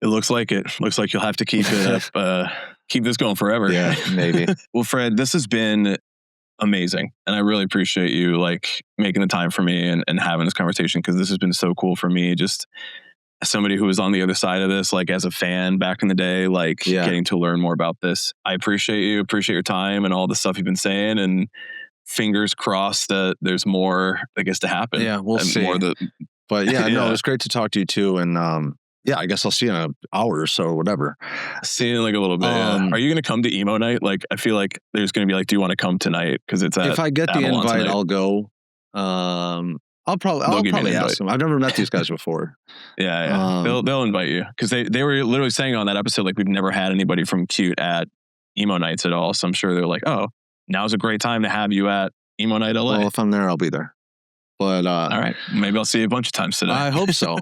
It looks like it. Looks like you'll have to keep it up, keep this going forever. Yeah, maybe. Well, Fred, this has been amazing, and I really appreciate you like making the time for me and having this conversation, because this has been so cool for me. Just as somebody who was on the other side of this, like as a fan back in the day, like getting to learn more about this. I appreciate you. Appreciate your time and all the stuff you've been saying. And fingers crossed that there's more, I guess, to happen. Yeah, we'll see. But yeah, no, it was great to talk to you too. And yeah, I guess I'll see you in an hour or so or whatever. See you in like a little bit. Are you going to come to emo night? Like, I feel like there's going to be like, do you want to come tonight? Because it's if I get the invite, tonight. I'll go. I'll probably ask them. I've never met these guys before. Yeah. They'll invite you, because they were literally saying on that episode, like, we've never had anybody from Cute at emo nights at all. So I'm sure they're like, oh, now's a great time to have you at emo night LA. Well, if I'm there, I'll be there. But all right, maybe I'll see you a bunch of times today. I hope so.